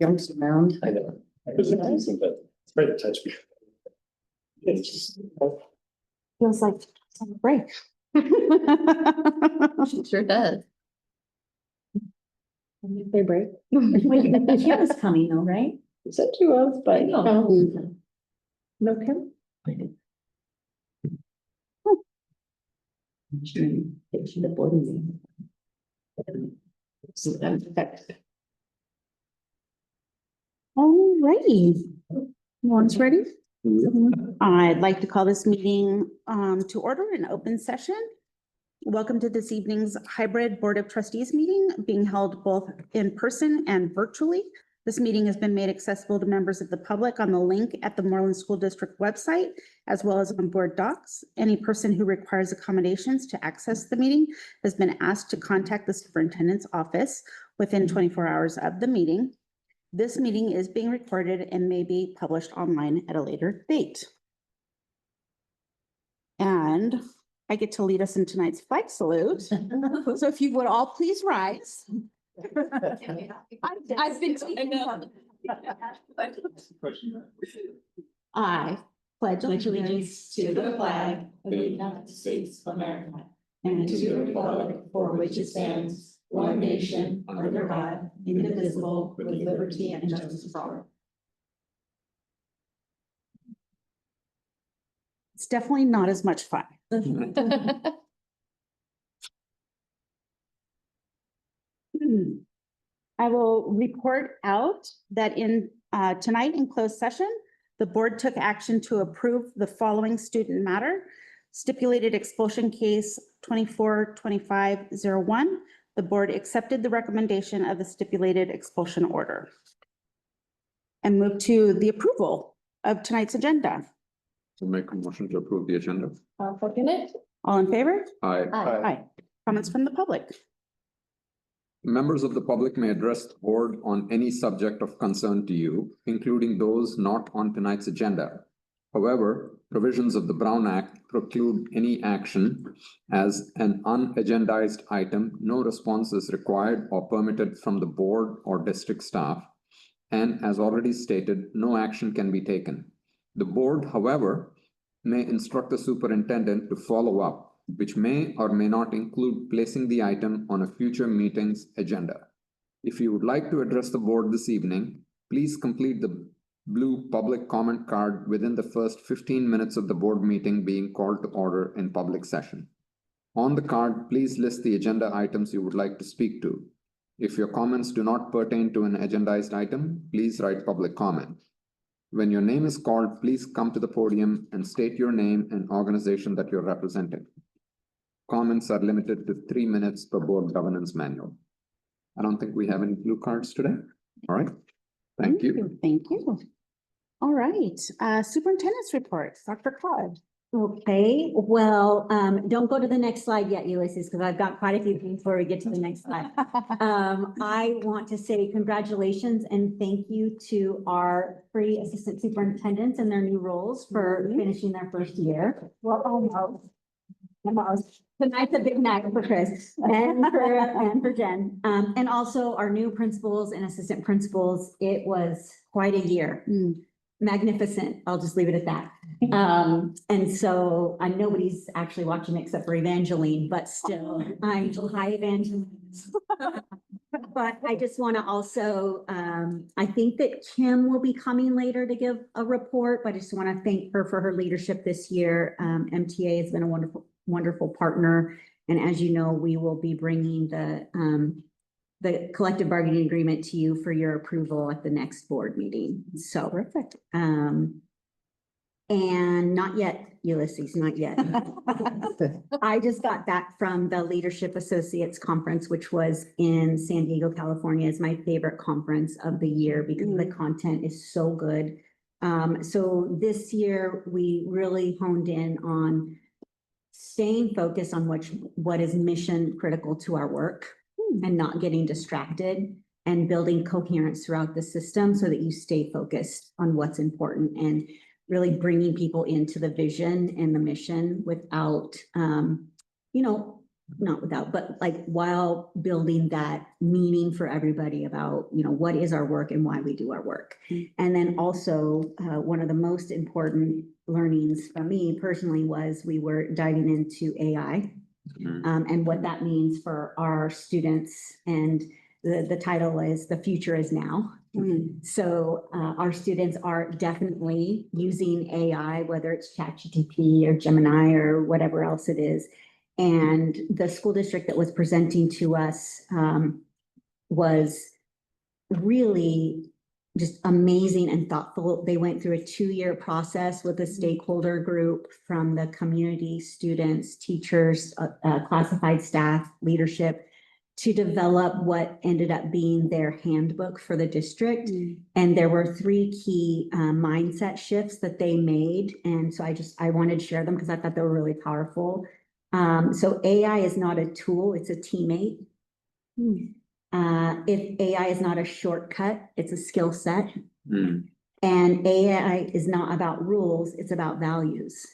Jumps around. I know. It's amazing, but it's great to touch me. It's just. Feels like a break. Sure does. They break. The Kim is coming though, right? Is that too old? But No. no Kim? Picture the board meeting. Alrighty. One's ready? I'd like to call this meeting to order in open session. Welcome to this evening's hybrid Board of Trustees meeting being held both in person and virtually. This meeting has been made accessible to members of the public on the link at the Moreland School District website, as well as on board docs. Any person who requires accommodations to access the meeting has been asked to contact the superintendent's office within 24 hours of the meeting. This meeting is being recorded and may be published online at a later date. And I get to lead us in tonight's flag salute. So if you would all please rise. I've been taking I pledge allegiance to the flag of the United States of America and to the republic for which it stands, one nation, under God, indivisible, with liberty and justice for all. It's definitely not as much fun. I will report out that in tonight in closed session, the board took action to approve the following student matter. Stipulated expulsion case 24-2501. The board accepted the recommendation of the stipulated expulsion order. And move to the approval of tonight's agenda. So make a motion to approve the agenda. I'll second it. All in favor? Aye. Aye. Comments from the public? Members of the public may address the board on any subject of concern to you, including those not on tonight's agenda. However, provisions of the Brown Act preclude any action as an unagendized item. No response is required or permitted from the board or district staff. And as already stated, no action can be taken. The board, however, may instruct the superintendent to follow up, which may or may not include placing the item on a future meeting's agenda. If you would like to address the board this evening, please complete the blue public comment card within the first 15 minutes of the board meeting being called to order in public session. On the card, please list the agenda items you would like to speak to. If your comments do not pertain to an agendized item, please write public comment. When your name is called, please come to the podium and state your name and organization that you're representing. Comments are limited to 3 minutes per board governance manual. I don't think we have any blue cards today. All right. Thank you. Thank you. All right, superintendent's report, Dr. Claude. Okay, well, don't go to the next slide yet, Ulysses, because I've got quite a few things before we get to the next slide. I want to say congratulations and thank you to our three assistant superintendents and their new roles for finishing their first year. Well, almost. Tonight's a big night for Chris and for Jen. And also our new principals and assistant principals. It was quite a year. Magnificent. I'll just leave it at that. And so nobody's actually watching except for Evangeline, but still, hi Evangeline. But I just want to also, I think that Kim will be coming later to give a report, but I just want to thank her for her leadership this year. MTA has been a wonderful partner. And as you know, we will be bringing the collective bargaining agreement to you for your approval at the next board meeting. So perfect. And not yet, Ulysses, not yet. I just got back from the Leadership Associates Conference, which was in San Diego, California. It's my favorite conference of the year because the content is so good. So this year we really honed in on staying focused on what is mission critical to our work and not getting distracted and building coherence throughout the system so that you stay focused on what's important and really bringing people into the vision and the mission without, not without, but like while building that meaning for everybody about, what is our work and why we do our work. And then also, one of the most important learnings for me personally was we were diving into AI. And what that means for our students. And the title is The Future is Now. So our students are definitely using AI, whether it's ChatGPT or Gemini or whatever else it is. And the school district that was presenting to us was really just amazing and thoughtful. They went through a 2-year process with a stakeholder group from the community, students, teachers, classified staff, leadership, to develop what ended up being their handbook for the district. And there were 3 key mindset shifts that they made. And so I wanted to share them because I thought they were really powerful. So AI is not a tool, it's a teammate. If AI is not a shortcut, it's a skill set. And AI is not about rules, it's about values.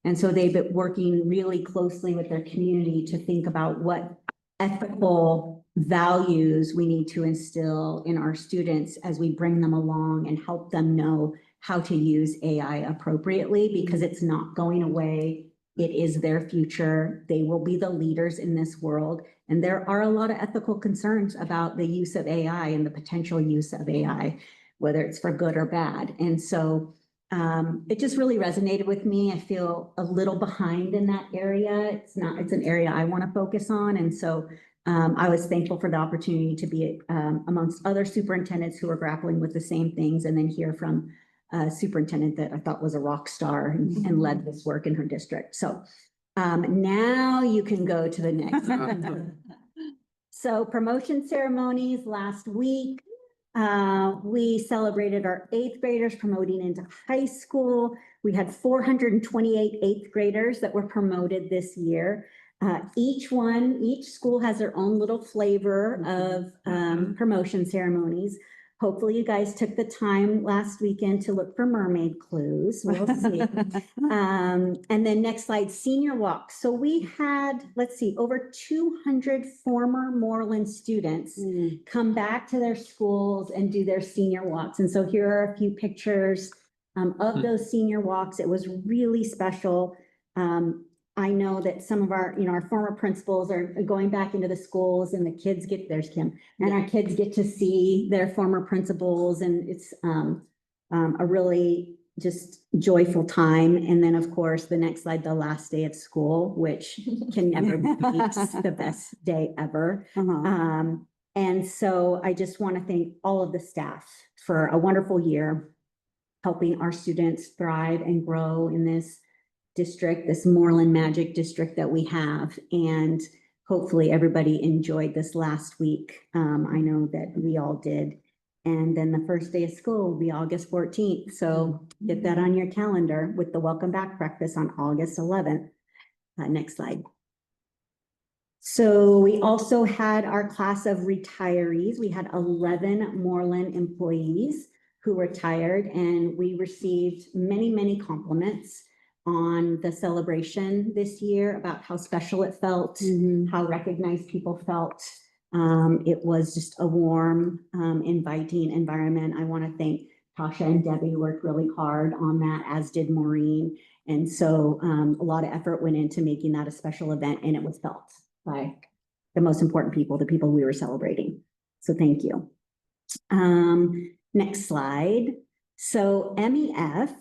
And so they've been working really closely with their community to think about what ethical values we need to instill in our students as we bring them along and help them know how to use AI appropriately, because it's not going away. It is their future. They will be the leaders in this world. And there are a lot of ethical concerns about the use of AI and the potential use of AI, whether it's for good or bad. And so it just really resonated with me. I feel a little behind in that area. It's an area I want to focus on. And so I was thankful for the opportunity to be amongst other superintendents who are grappling with the same things, and then hear from a superintendent that I thought was a rock star and led this work in her district. So now you can go to the next one. So promotion ceremonies last week. We celebrated our 8th graders promoting into high school. We had 428 8th graders that were promoted this year. Each school has their own little flavor of promotion ceremonies. Hopefully you guys took the time last weekend to look for mermaid clues. We'll see. And then next slide, senior walk. So we had, over 200 former Moreland students come back to their schools and do their senior walks. And so here are a few pictures of those senior walks. It was really special. I know that some of our, our former principals are going back into the schools, and the kids there's Kim, and our kids get to see their former principals, and it's a really just joyful time. And then of course, the next slide, the last day of school, which can never beat the best day ever. And so I just want to thank all of the staff for a wonderful year, helping our students thrive and grow in this district, this Moreland Magic district that we have. And hopefully everybody enjoyed this last week. I know that we all did. And then the first day of school will be August 14th. So get that on your calendar with the welcome back breakfast on August 11th. Next slide. So we also had our class of retirees. We had 11 Moreland employees who retired, and we received many, many compliments on the celebration this year about how special it felt, how recognized people felt. It was just a warm, inviting environment. I want to thank Tasha and Debbie, worked really hard on that, as did Maureen. And so a lot of effort went into making that a special event, and it was felt by the most important people, the people we were celebrating. So thank you. Next slide. So MEF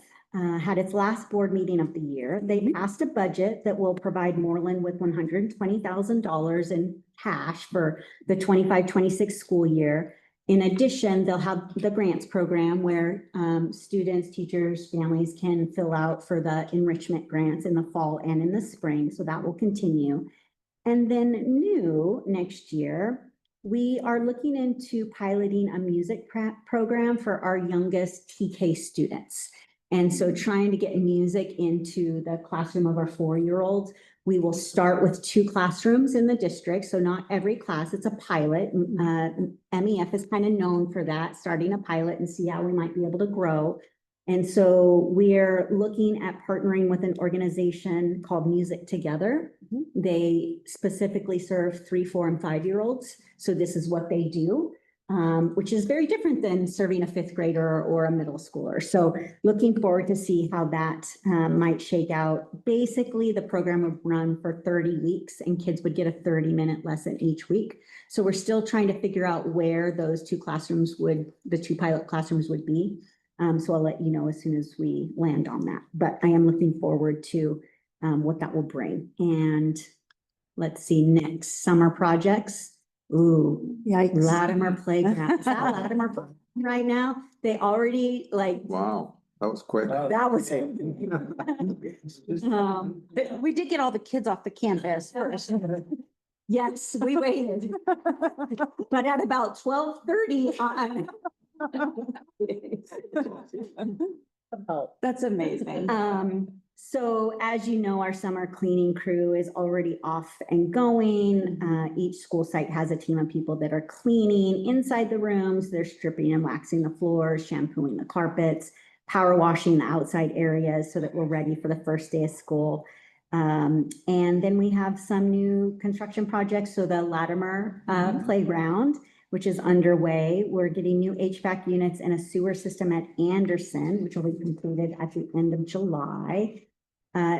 had its last board meeting of the year. They passed a budget that will provide Moreland with $120,000 in cash for the 25-26 school year. In addition, they'll have the grants program where students, teachers, families can fill out for the enrichment grants in the fall and in the spring. So that will continue. And then new next year, we are looking into piloting a music program for our youngest TK students. And so trying to get music into the classroom of our 4-year-olds. We will start with 2 classrooms in the district. So not every class, it's a pilot. MEF is kind of known for that, starting a pilot and see how we might be able to grow. And so we're looking at partnering with an organization called Music Together. They specifically serve 3, 4, and 5-year-olds. So this is what they do, which is very different than serving a 5th grader or a middle schooler. So looking forward to see how that might shake out. Basically, the program would run for 30 weeks and kids would get a 30-minute lesson each week. So we're still trying to figure out where those 2 classrooms the 2 pilot classrooms would be. So I'll let you know as soon as we land on that. But I am looking forward to what that will bring. And let's see, next, summer projects. Ooh, Yikes. Latimer Playground. Is that Latimer Playground right now? They already Wow, that was quick. that was. But we did get all the kids off the campus first. Yes, we waited. But at about 12:30 on. That's amazing. So as you know, our summer cleaning crew is already off and going. Each school site has a team of people that are cleaning inside the rooms. They're stripping and waxing the floors, shampooing the carpets, power washing the outside areas so that we're ready for the first day of school. And then we have some new construction projects. So the Latimer Playground, which is underway. We're getting new HVAC units and a sewer system at Anderson, which will be completed at the end of July.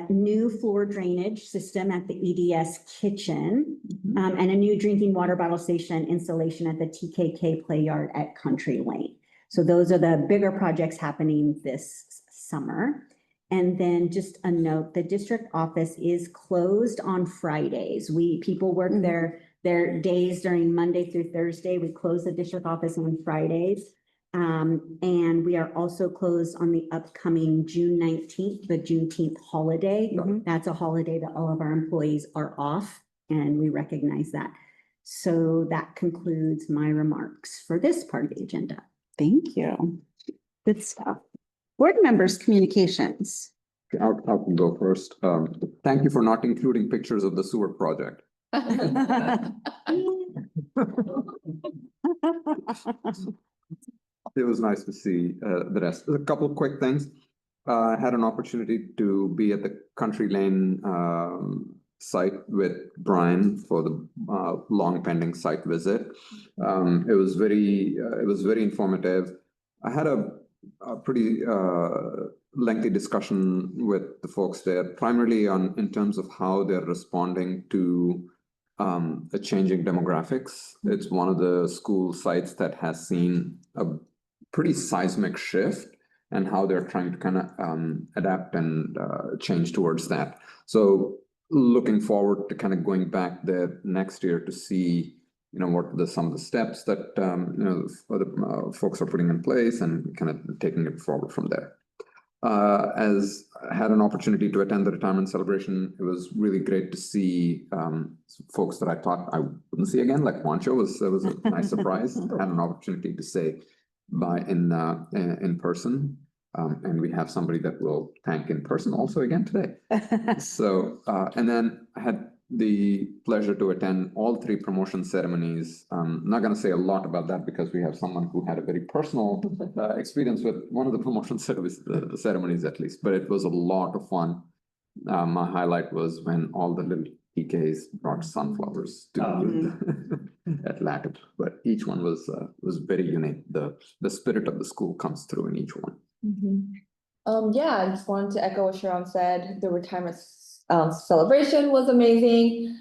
New floor drainage system at the EDS kitchen, and a new drinking water bottle station installation at the TKK Play Yard at Country Lane. So those are the bigger projects happening this summer. And then just a note, the district office is closed on Fridays. People work their days during Monday through Thursday. We close the district office on Fridays. And we are also closed on the upcoming June 19th, the Juneteenth holiday. That's a holiday that all of our employees are off, and we recognize that. So that concludes my remarks for this part of the agenda. Thank you. Good stuff. Board members' communications. I'll go first. Thank you for not including pictures of the sewer project. It was nice to see the rest. A couple of quick things. I had an opportunity to be at the Country Lane site with Brian for the long pending site visit. It was very informative. I had a pretty lengthy discussion with the folks there, primarily in terms of how they're responding to the changing demographics. It's one of the school sites that has seen a pretty seismic shift, and how they're trying to kind of adapt and change towards that. So looking forward to kind of going back there next year to see, what some of the steps that, other folks are putting in place and kind of taking it forward from there. As I had an opportunity to attend the retirement celebration, it was really great to see folks that I thought I wouldn't see again, like Juancho was a nice surprise. I had an opportunity to say bye in person. And we have somebody that will thank in person also again today. So, and then I had the pleasure to attend all 3 promotion ceremonies. I'm not going to say a lot about that because we have someone who had a very personal experience with one of the promotion ceremonies at least, but it was a lot of fun. My highlight was when all the little PKs brought sunflowers to at Latimer, but each one was very unique. The spirit of the school comes through in each one. Yeah, I just wanted to echo what Sharon said. The retirement celebration was amazing.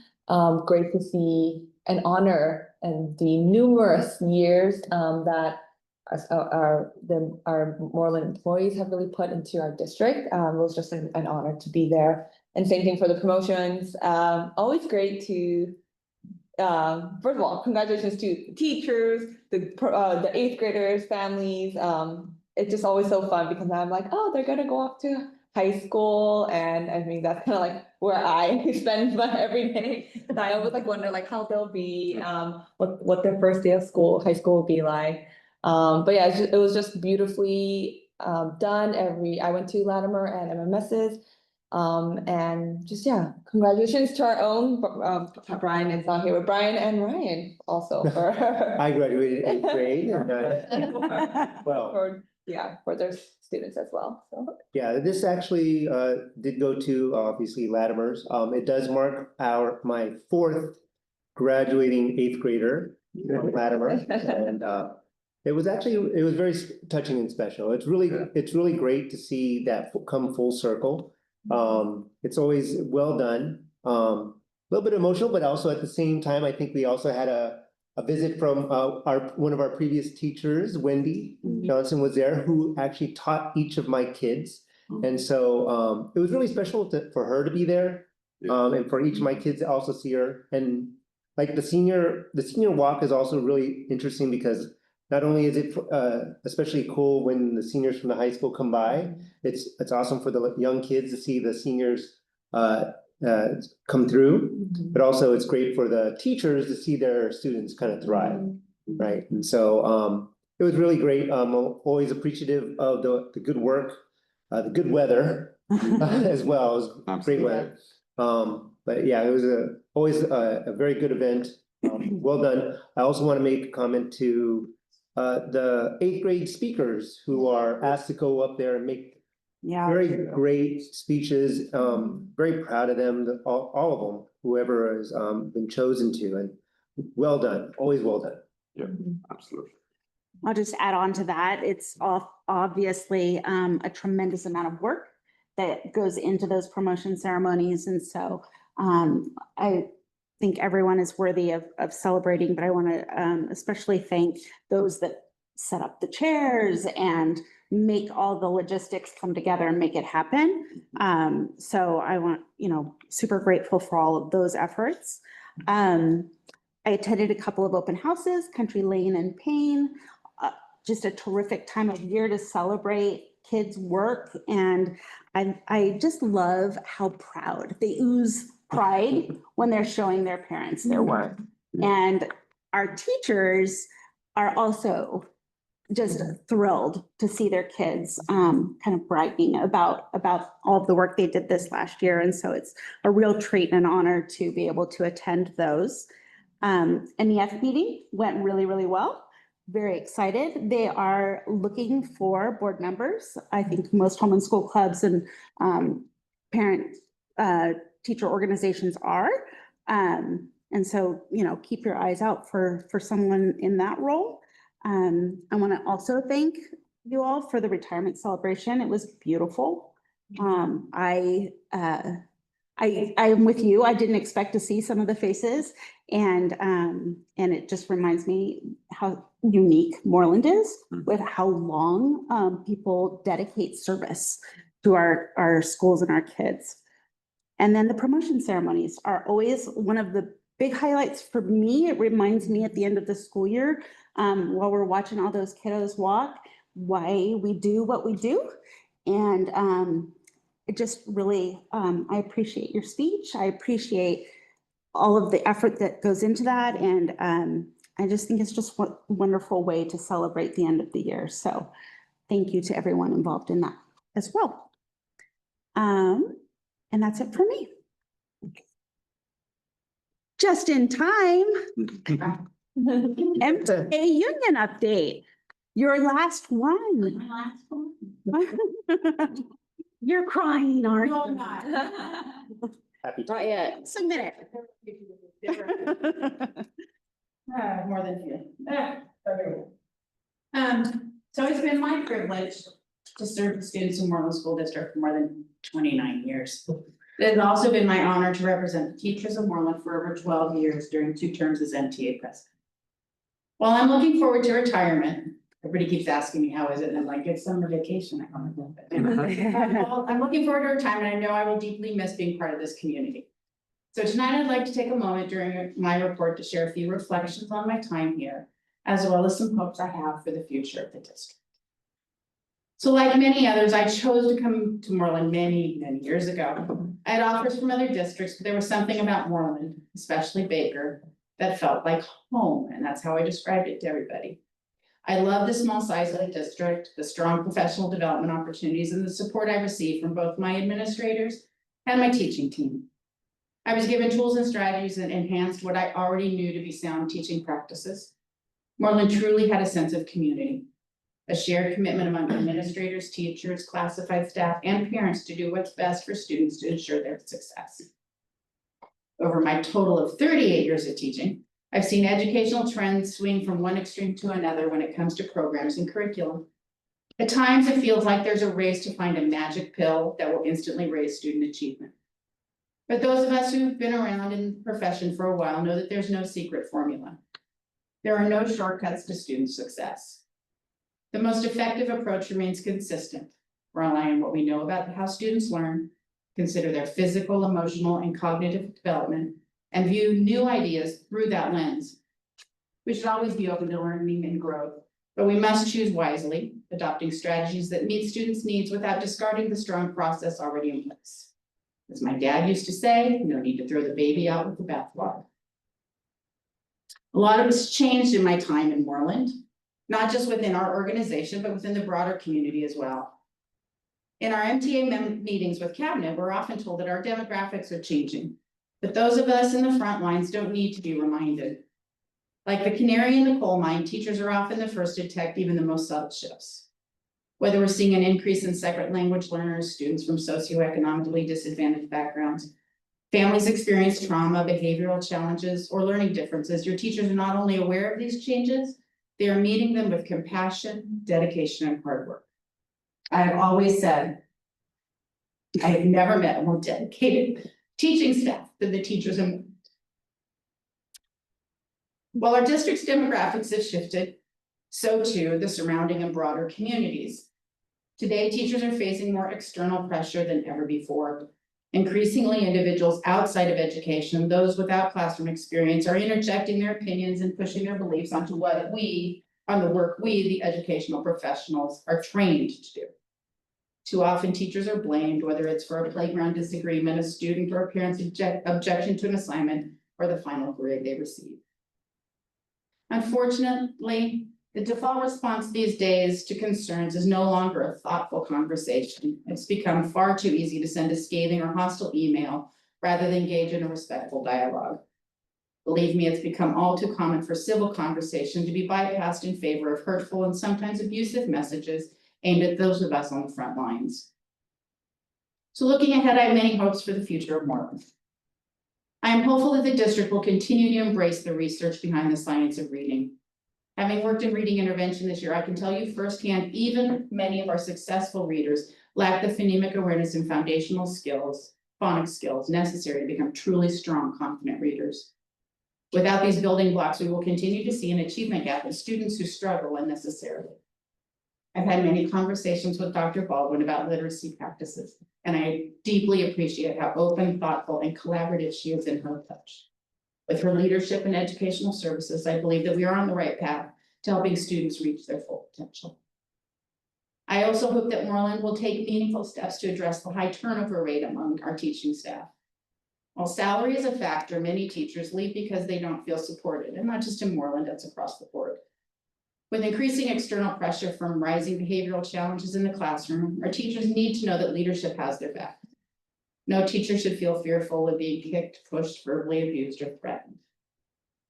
Great to see and honor and the numerous years that our Moreland employees have really put into our district. It was just an honor to be there. And same thing for the promotions. Always great to, first of all, congratulations to teachers, the 8th graders, families. It's just always so fun because I'm like, oh, they're gonna go off to high school, and I mean that's kind of like where I spend my every day. And I always wonder how they'll be, what their first day of school, high school will be like. But yeah, it was just beautifully done. I went to Latimer and MMS's, and just congratulations to our own. Brian is on here with Brian and Ryan also for I graduated 8th grade. Well, for yeah, for their students as well, so. Yeah, this actually did go to obviously Latimer's. It does mark my fourth graduating eighth grader from Latimer. And it was very touching and special. It's really great to see that come full circle. It's always well done. A little bit emotional, but also at the same time, I think we also had a visit from one of our previous teachers, Wendy Johnson was there, who actually taught each of my kids. And so it was really special for her to be there. And for each of my kids to also see her. And like the senior walk is also really interesting because not only is it especially cool when the seniors from the high school come by, it's awesome for the young kids to see the seniors come through, but also it's great for the teachers to see their students kind of thrive, right? And so it was really great. I'm always appreciative of the good work, the good weather as well. It was great weather. But yeah, it was always a very good event. Well done. I also want to make a comment to the eighth grade speakers who are asked to go up there and make very great speeches. Very proud of them, all of them, whoever has been chosen to, and well done, always well done. Yeah, absolutely. I'll just add on to that. It's obviously a tremendous amount of work that goes into those promotion ceremonies. And so I think everyone is worthy of celebrating, but I want to especially thank those that set up the chairs and make all the logistics come together and make it happen. So I want, super grateful for all of those efforts. I attended a couple of open houses, Country Lane and Payne, just a terrific time of year to celebrate kids' work. And I just love how proud they ooze pride when they're showing their parents their work. And our teachers are also just thrilled to see their kids kind of bragging about all of the work they did this last year. And so it's a real treat and an honor to be able to attend those. NEF meeting went really, really well. Very excited. They are looking for board members. I think most home and school clubs and parent teacher organizations are. And so, keep your eyes out for someone in that role. I want to also thank you all for the retirement celebration. It was beautiful. I am with you. I didn't expect to see some of the faces, and it just reminds me how unique Moreland is with how long people dedicate service to our schools and our kids. And then the promotion ceremonies are always one of the big highlights for me. It reminds me at the end of the school year, while we're watching all those kiddos walk, why we do what we do. And it just really, I appreciate your speech. I appreciate all of the effort that goes into that. And I just think it's just a wonderful way to celebrate the end of the year. So thank you to everyone involved in that as well. And that's it for me. Just in time, MTA union update. Your last one. My last one. You're crying, aren't you? No, I'm not. Happy to. Not yet. Submit it. More than you. So it's been my privilege to serve the students in Moreland School District for more than 29 years. It has also been my honor to represent the teachers of Moreland for over 12 years during 2 terms as MTA president. While I'm looking forward to retirement, everybody keeps asking me, how is it? And I'm like, it's summer vacation. I can't believe it. I'm looking forward to retirement. I know I will deeply miss being part of this community. So tonight I'd like to take a moment during my report to share a few reflections on my time here, as well as some hopes I have for the future of the district. So like many others, I chose to come to Moreland many, many years ago. I had offers from other districts, but there was something about Moreland, especially Baker, that felt like home, and that's how I described it to everybody. I love the small size of the district, the strong professional development opportunities, and the support I received from both my administrators and my teaching team. I was given tools and strategies that enhanced what I already knew to be sound teaching practices. Moreland truly had a sense of community. a shared commitment among administrators, teachers, classified staff, and parents to do what's best for students to ensure their success. Over my total of 38 years of teaching, I've seen educational trends swing from one extreme to another when it comes to programs and curriculum. At times, it feels like there's a race to find a magic pill that will instantly raise student achievement. But those of us who've been around in the profession for a while know that there's no secret formula. There are no shortcuts to student success. The most effective approach remains consistent, rely on what we know about how students learn, consider their physical, emotional, and cognitive development, and view new ideas through that lens. We should always be open to learning and growth, but we must choose wisely, adopting strategies that meet students' needs without discarding the strong process already in place. As my dad used to say, no need to throw the baby out with the bathwater. A lot of has changed in my time in Moreland, not just within our organization, but within the broader community as well. In our MTA meetings with cabinet, we're often told that our demographics are changing, but those of us in the front lines don't need to be reminded. Like the canary in the coal mine, teachers are often the first to detect even the most subtle shifts. Whether we're seeing an increase in second language learners, students from socioeconomically disadvantaged backgrounds, families experience trauma, behavioral challenges, or learning differences, your teachers are not only aware of these changes, they are meeting them with compassion, dedication, and hard work. I have always said, I have never met a more dedicated teaching staff than the teachers in. While our district's demographics have shifted, so too the surrounding and broader communities. Today, teachers are facing more external pressure than ever before. Increasingly, individuals outside of education, those without classroom experience, are interjecting their opinions and pushing their beliefs onto the work we, the educational professionals, are trained to do. Too often, teachers are blamed, whether it's for a playground disagreement, a student or a parent's objection to an assignment, or the final grade they receive. Unfortunately, the default response these days to concerns is no longer a thoughtful conversation. It's become far too easy to send a scathing or hostile email rather than engage in a respectful dialogue. Believe me, it's become all too common for civil conversation to be bypassed in favor of hurtful and sometimes abusive messages aimed at those of us on the front lines. So looking ahead, I have many hopes for the future of Moreland. I am hopeful that the district will continue to embrace the research behind the science of reading. Having worked in reading intervention this year, I can tell you firsthand, even many of our successful readers lack the phonemic awareness and foundational skills, phonics skills necessary to become truly strong, confident readers. Without these building blocks, we will continue to see an achievement gap in students who struggle unnecessarily. I've had many conversations with Dr. Baldwin about literacy practices, and I deeply appreciate how open, thoughtful, and collaborative she is in her approach. With her leadership in educational services, I believe that we are on the right path to helping students reach their full potential. I also hope that Moreland will take meaningful steps to address the high turnover rate among our teaching staff. While salary is a factor, many teachers leave because they don't feel supported, and not just in Moreland, that's across the board. With increasing external pressure from rising behavioral challenges in the classroom, our teachers need to know that leadership has their back. No teacher should feel fearful of being kicked, pushed, verbally abused, or threatened.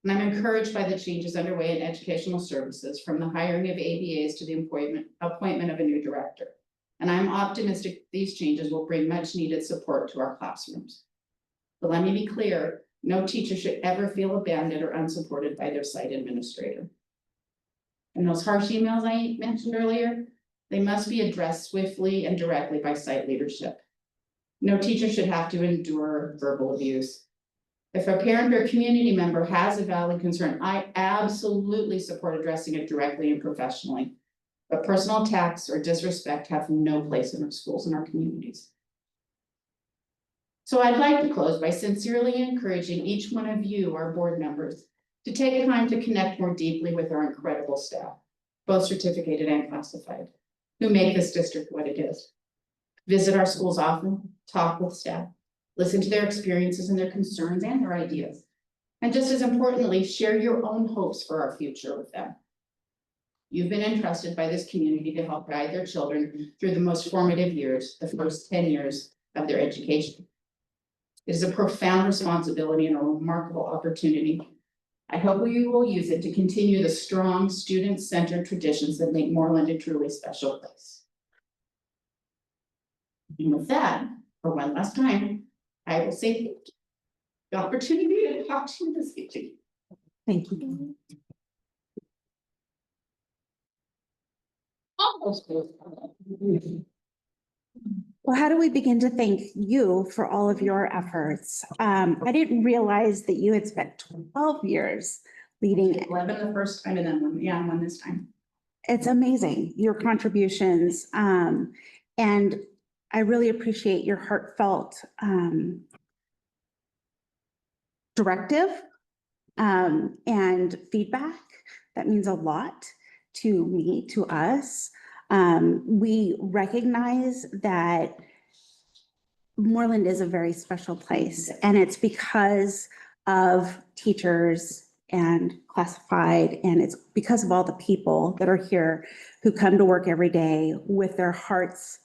And I'm encouraged by the changes underway in educational services, from the hiring of ABAs to the appointment of a new director. And I'm optimistic these changes will bring much needed support to our classrooms. But let me be clear, no teacher should ever feel abandoned or unsupported by their site administrator. And those harsh emails I mentioned earlier, they must be addressed swiftly and directly by site leadership. No teacher should have to endure verbal abuse. If a parent or community member has a valid concern, I absolutely support addressing it directly and professionally. But personal attacks or disrespect have no place in our schools and our communities. So I'd like to close by sincerely encouraging each one of you, our board members, to take time to connect more deeply with our incredible staff, both certificated and classified, who make this district what it is. Visit our schools often, talk with staff, listen to their experiences and their concerns and their ideas. And just as importantly, share your own hopes for our future with them. You've been entrusted by this community to help guide their children through the most formative years, the first 10 years of their education. It is a profound responsibility and a remarkable opportunity. I hope we will use it to continue the strong student-centered traditions that make Moreland a truly special place. And with that, for one last time, I will say thank you. The opportunity to talk to you this evening. Thank you. Almost. Well, how do we begin to thank you for all of your efforts? I didn't realize that you had spent 12 years leading. 11 the first time and then one this time. It's amazing, your contributions. And I really appreciate your heartfelt directive and feedback. That means a lot to me, to us. We recognize that Moreland is a very special place, and it's because of teachers and classified, and it's because of all the people that are here who come to work every day with their hearts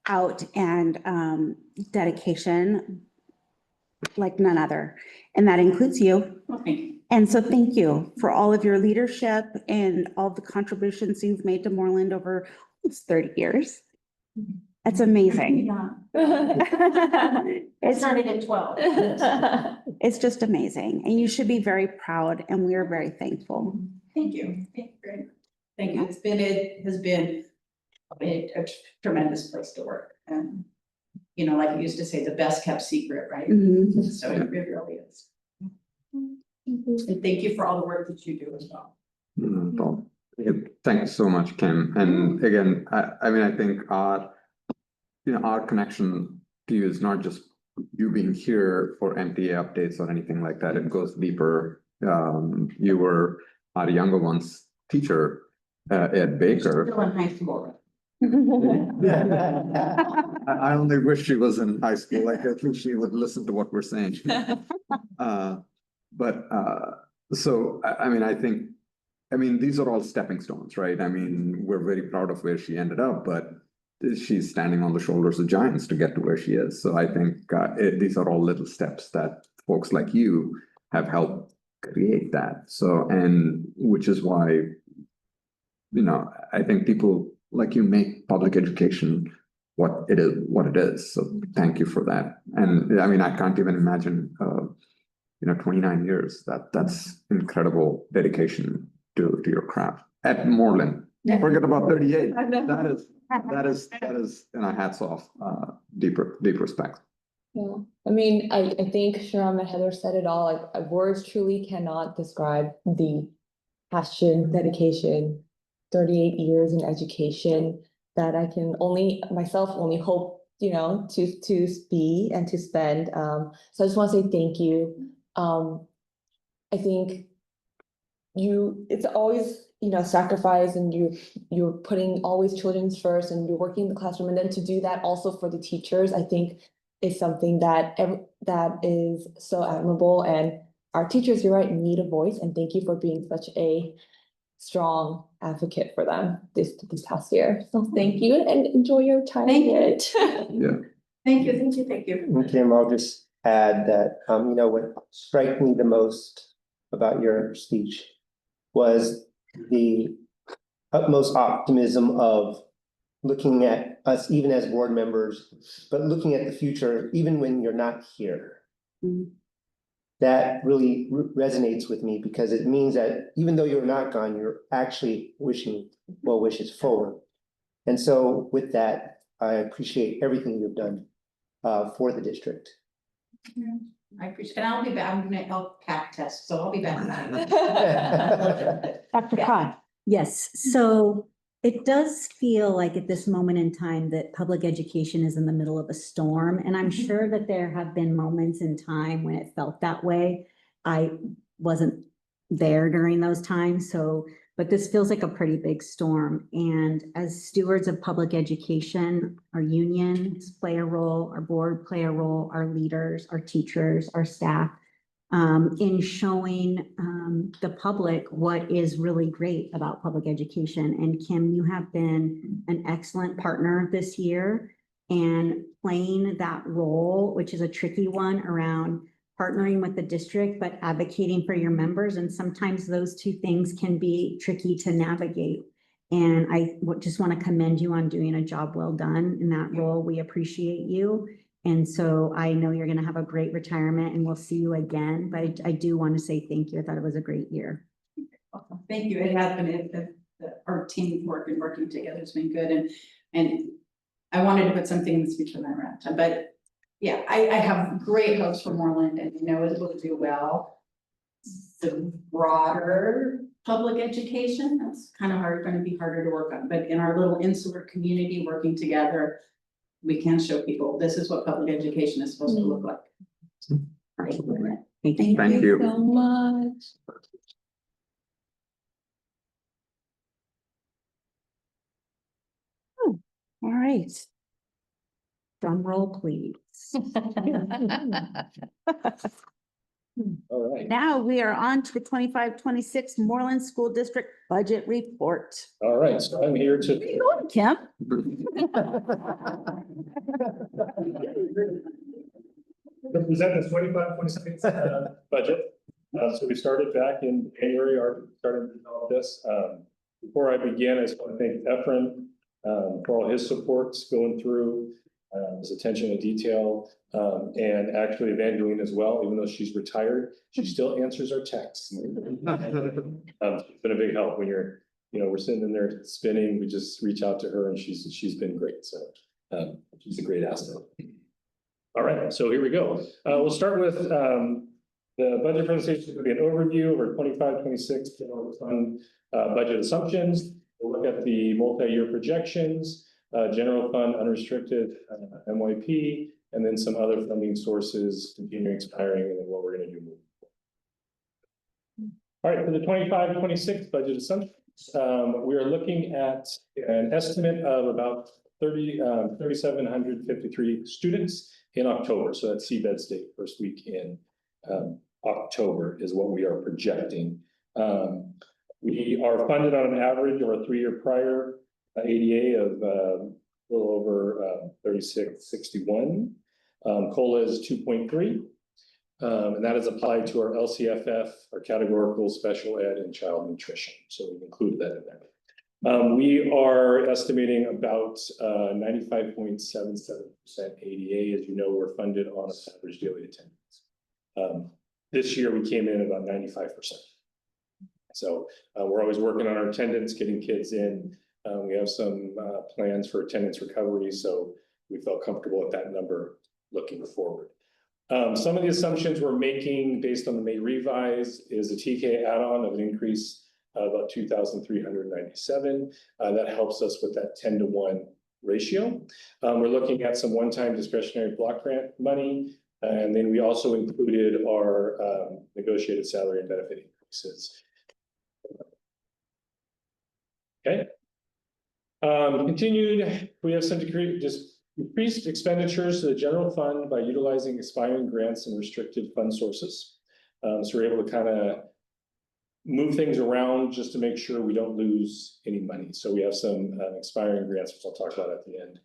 out and dedication like none other. And that includes you. Okay. And so thank you for all of your leadership and all the contributions you've made to Moreland over almost 30 years. That's amazing. I It's, started at 12. it's just amazing. And you should be very proud, and we are very thankful. Thank you. Thank you very much. Thank you. It has been a tremendous place to work. And, you know, like you used to say, the best kept secret, right? Mhm. So it really is. And thank you for all the work that you do as well. Thanks so much, Kim. And again, I mean, I think our connection to you is not just you being here for MTA updates or anything like that. It goes deeper. You were our younger one's teacher at Baker. Still in high school. I only wish she was in high school, like at least she would listen to what we're saying. So, I mean, I mean, these are all stepping stones, right? I mean, we're very proud of where she ended up, but she's standing on the shoulders of giants to get to where she is. So I think these are all little steps that folks like you have helped create that. So, and which is why, you know, I think people like you make public education what it is. So thank you for that. And I mean, I can't even imagine, 29 years, that's incredible dedication to your craft at Moreland. Forget about 38. That is, hats off, deep respect. Yeah, I mean, I think Shahram and Heather said it all, like words truly cannot describe the passion, dedication, 38 years in education that I can myself only hope, to be and to spend. So I just want to say thank you. I think it's always, sacrifice, and you're putting always children's first, and you're working in the classroom, and then to do that also for the teachers, I think is something that is so admirable. And our teachers, you're right, need a voice, and thank you for being such a strong advocate for them this past year. So thank you, and enjoy your time. Thank you. Yeah. Thank you. Kim, I'll just add that, what struck me the most about your speech was the utmost optimism of looking at us, even as board members, but looking at the future, even when you're not here. Mhm. That really resonates with me, because it means that even though you're not gone, you're actually wishing well wishes forward. And so with that, I appreciate everything you've done for the district. I appreciate it. And I'll be back. I'm gonna help CAC test, so I'll be back. Dr. Yeah. Cod. Yes, so it does feel like at this moment in time that public education is in the middle of a storm, and I'm sure that there have been moments in time when it felt that way. I wasn't there during those times, but this feels like a pretty big storm. And as stewards of public education, our unions play a role, our board play a role, our leaders, our teachers, our staff, in showing the public what is really great about public education. And Kim, you have been an excellent partner this year and playing that role, which is a tricky one, around partnering with the district, but advocating for your members. And sometimes those two things can be tricky to navigate. And I just want to commend you on doing a job well done in that role. We appreciate you. And so I know you're going to have a great retirement and we'll see you again. But I do want to say thank you. I thought it was a great year. Thank you. It has been, our teamwork and working together has been good, and I wanted to put something in the speech when I wrapped up, but yeah, I have great hopes for Moreland and I know it will do well. The broader public education, that's kind of hard, going to be harder to work on, but in our little insular community, working together, we can show people this is what public education is supposed to look like. All right. Thank you. So much. All right. Drum roll, please. All right, Now we are on to the 25-26 Moreland School District Budget Report. all right, so I'm here to. How you doing, Kim? Represent the 25-26 budget. So we started back in January, started to develop this. Before I begin, I just want to thank Efren for all his supports going through, his attention to detail, and actually Evangeline as well, even though she's retired, she still answers our texts. It's been a big help when you're, we're sitting in there spinning, we just reach out to her and she's been great. So she's a great asset. All right, so here we go. We'll start with the budget presentation. Will be an overview of our 25-26 general fund budget assumptions. We'll look at the multi-year projections, general fund unrestricted MYP, and then some other funding sources, continuing, expiring, and then what we're going to do moving forward. All right, for the 25-26 budget assumptions, we are looking at an estimate of about 3,753 students in October. So that's CBED's date, first week in October is what we are projecting. We are funded on an average of a 3-year prior ADA of a little over 3661. COLA is 2.3. And that is applied to our LCFF, our categorical special ed and child nutrition. So we've included that in there. We are estimating about 95.77% ADA. As you know, we're funded on an average daily attendance. This year we came in about 95%. So we're always working on our attendance, getting kids in. We have some plans for attendance recovery, so we felt comfortable with that number looking forward. Some of the assumptions we're making based on the May revise is a TK add-on of an increase of about 2,397. That helps us with that 10-to-1 ratio. We're looking at some one-time discretionary block grant money, and then we also included our negotiated salary and benefit increases. Okay. Continued, we have some increased expenditures to the general fund by utilizing expiring grants and restricted fund sources. So we're able to kind of move things around just to make sure we don't lose any money. So we have some expiring grants, which I'll talk about at the end,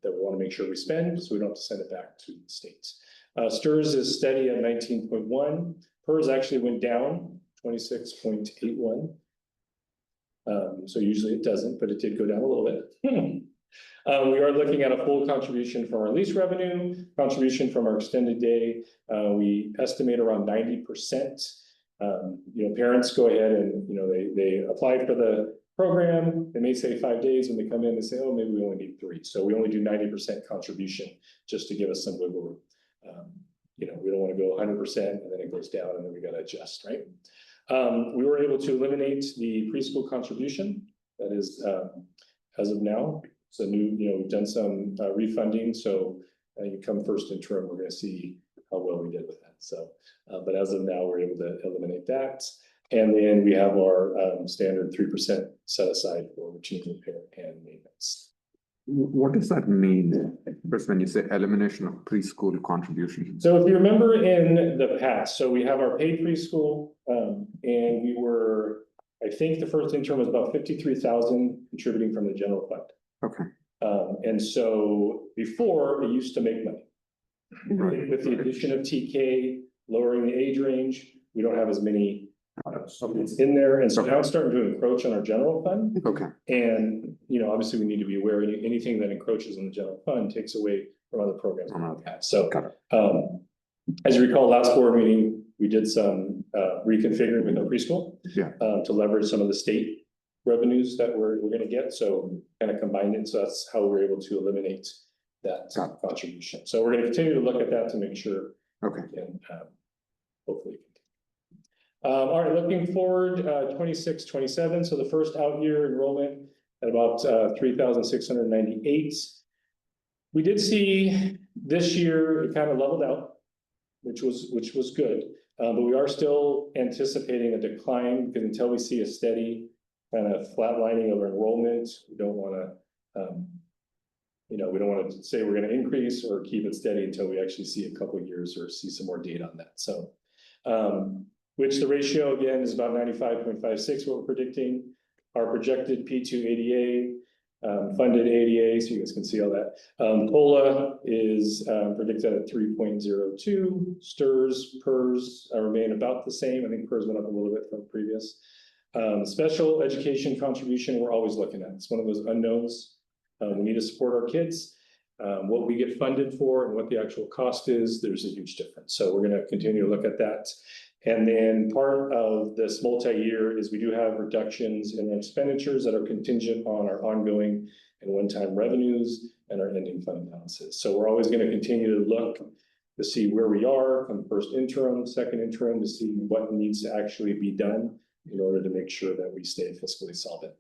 that we want to make sure we spend so we don't have to send it back to the states. STRS is steady at 19.1. PERS actually went down 26.81. So usually it doesn't, but it did go down a little bit. We are looking at a full contribution from our lease revenue, contribution from our extended day. We estimate around 90%. Parents go ahead and, they apply for the program. They may say 5 days. When they come in, they say, oh, maybe we only need 3. So we only do 90% contribution just to give us some wiggle room. We don't want to go 100% and then it goes down and then we got to adjust, right? We were able to eliminate the preschool contribution. That is, as of now, it's a new, we've done some refunding. So you come first in term, we're going to see how well we did with that. So, but as of now, we're able to eliminate that. And then we have our standard 3% set aside for routine repair and maintenance. What does that mean, Chris, when you say elimination of preschool contribution? So if you remember in the past, so we have our paid preschool, and we were, I think the first interim was about 53,000 contributing from the general fund. Okay. And so before it used to make money. Right. With the addition of TK, lowering the age range. We don't have as many supplements in there, and so now it's starting to encroach on our general fund. Okay, And, obviously, we need to be aware, anything that encroaches on the general fund takes away from other programs we have. So, got it. as you recall, last board meeting, we did some reconfiguring with our preschool. Yeah. To leverage some of the state revenues that we're gonna get, so kind of combined it, so that's how we're able to eliminate that Got it. contribution. So we're gonna continue to look at that to make sure Okay, we can hopefully. All right, looking forward, 26, 27. So the first out year enrollment at about 3,698. We did see this year it kind of leveled out, which was good. But we are still anticipating a decline, because until we see a steady kind of flatlining of our enrollment, we don't want to, we don't want to say we're going to increase or keep it steady until we actually see a couple of years or see some more data on that. So, which the ratio again is about 95.56, what we're predicting. Our projected P2 ADA, funded ADA, so you guys can see all that. COLA is predicted at 3.02. STRS, PERS remain about the same. I think PERS went up a little bit from previous. Special education contribution, we're always looking at. It's one of those unknowns. We need to support our kids. What we get funded for and what the actual cost is, there's a huge difference. So we're going to continue to look at that. And then part of this multi-year is we do have reductions in our expenditures that are contingent on our ongoing and one-time revenues and our ending fund balances. So we're always going to continue to look to see where we are from first interim, second interim, to see what needs to actually be done in order to make sure that we stay fiscally solvent.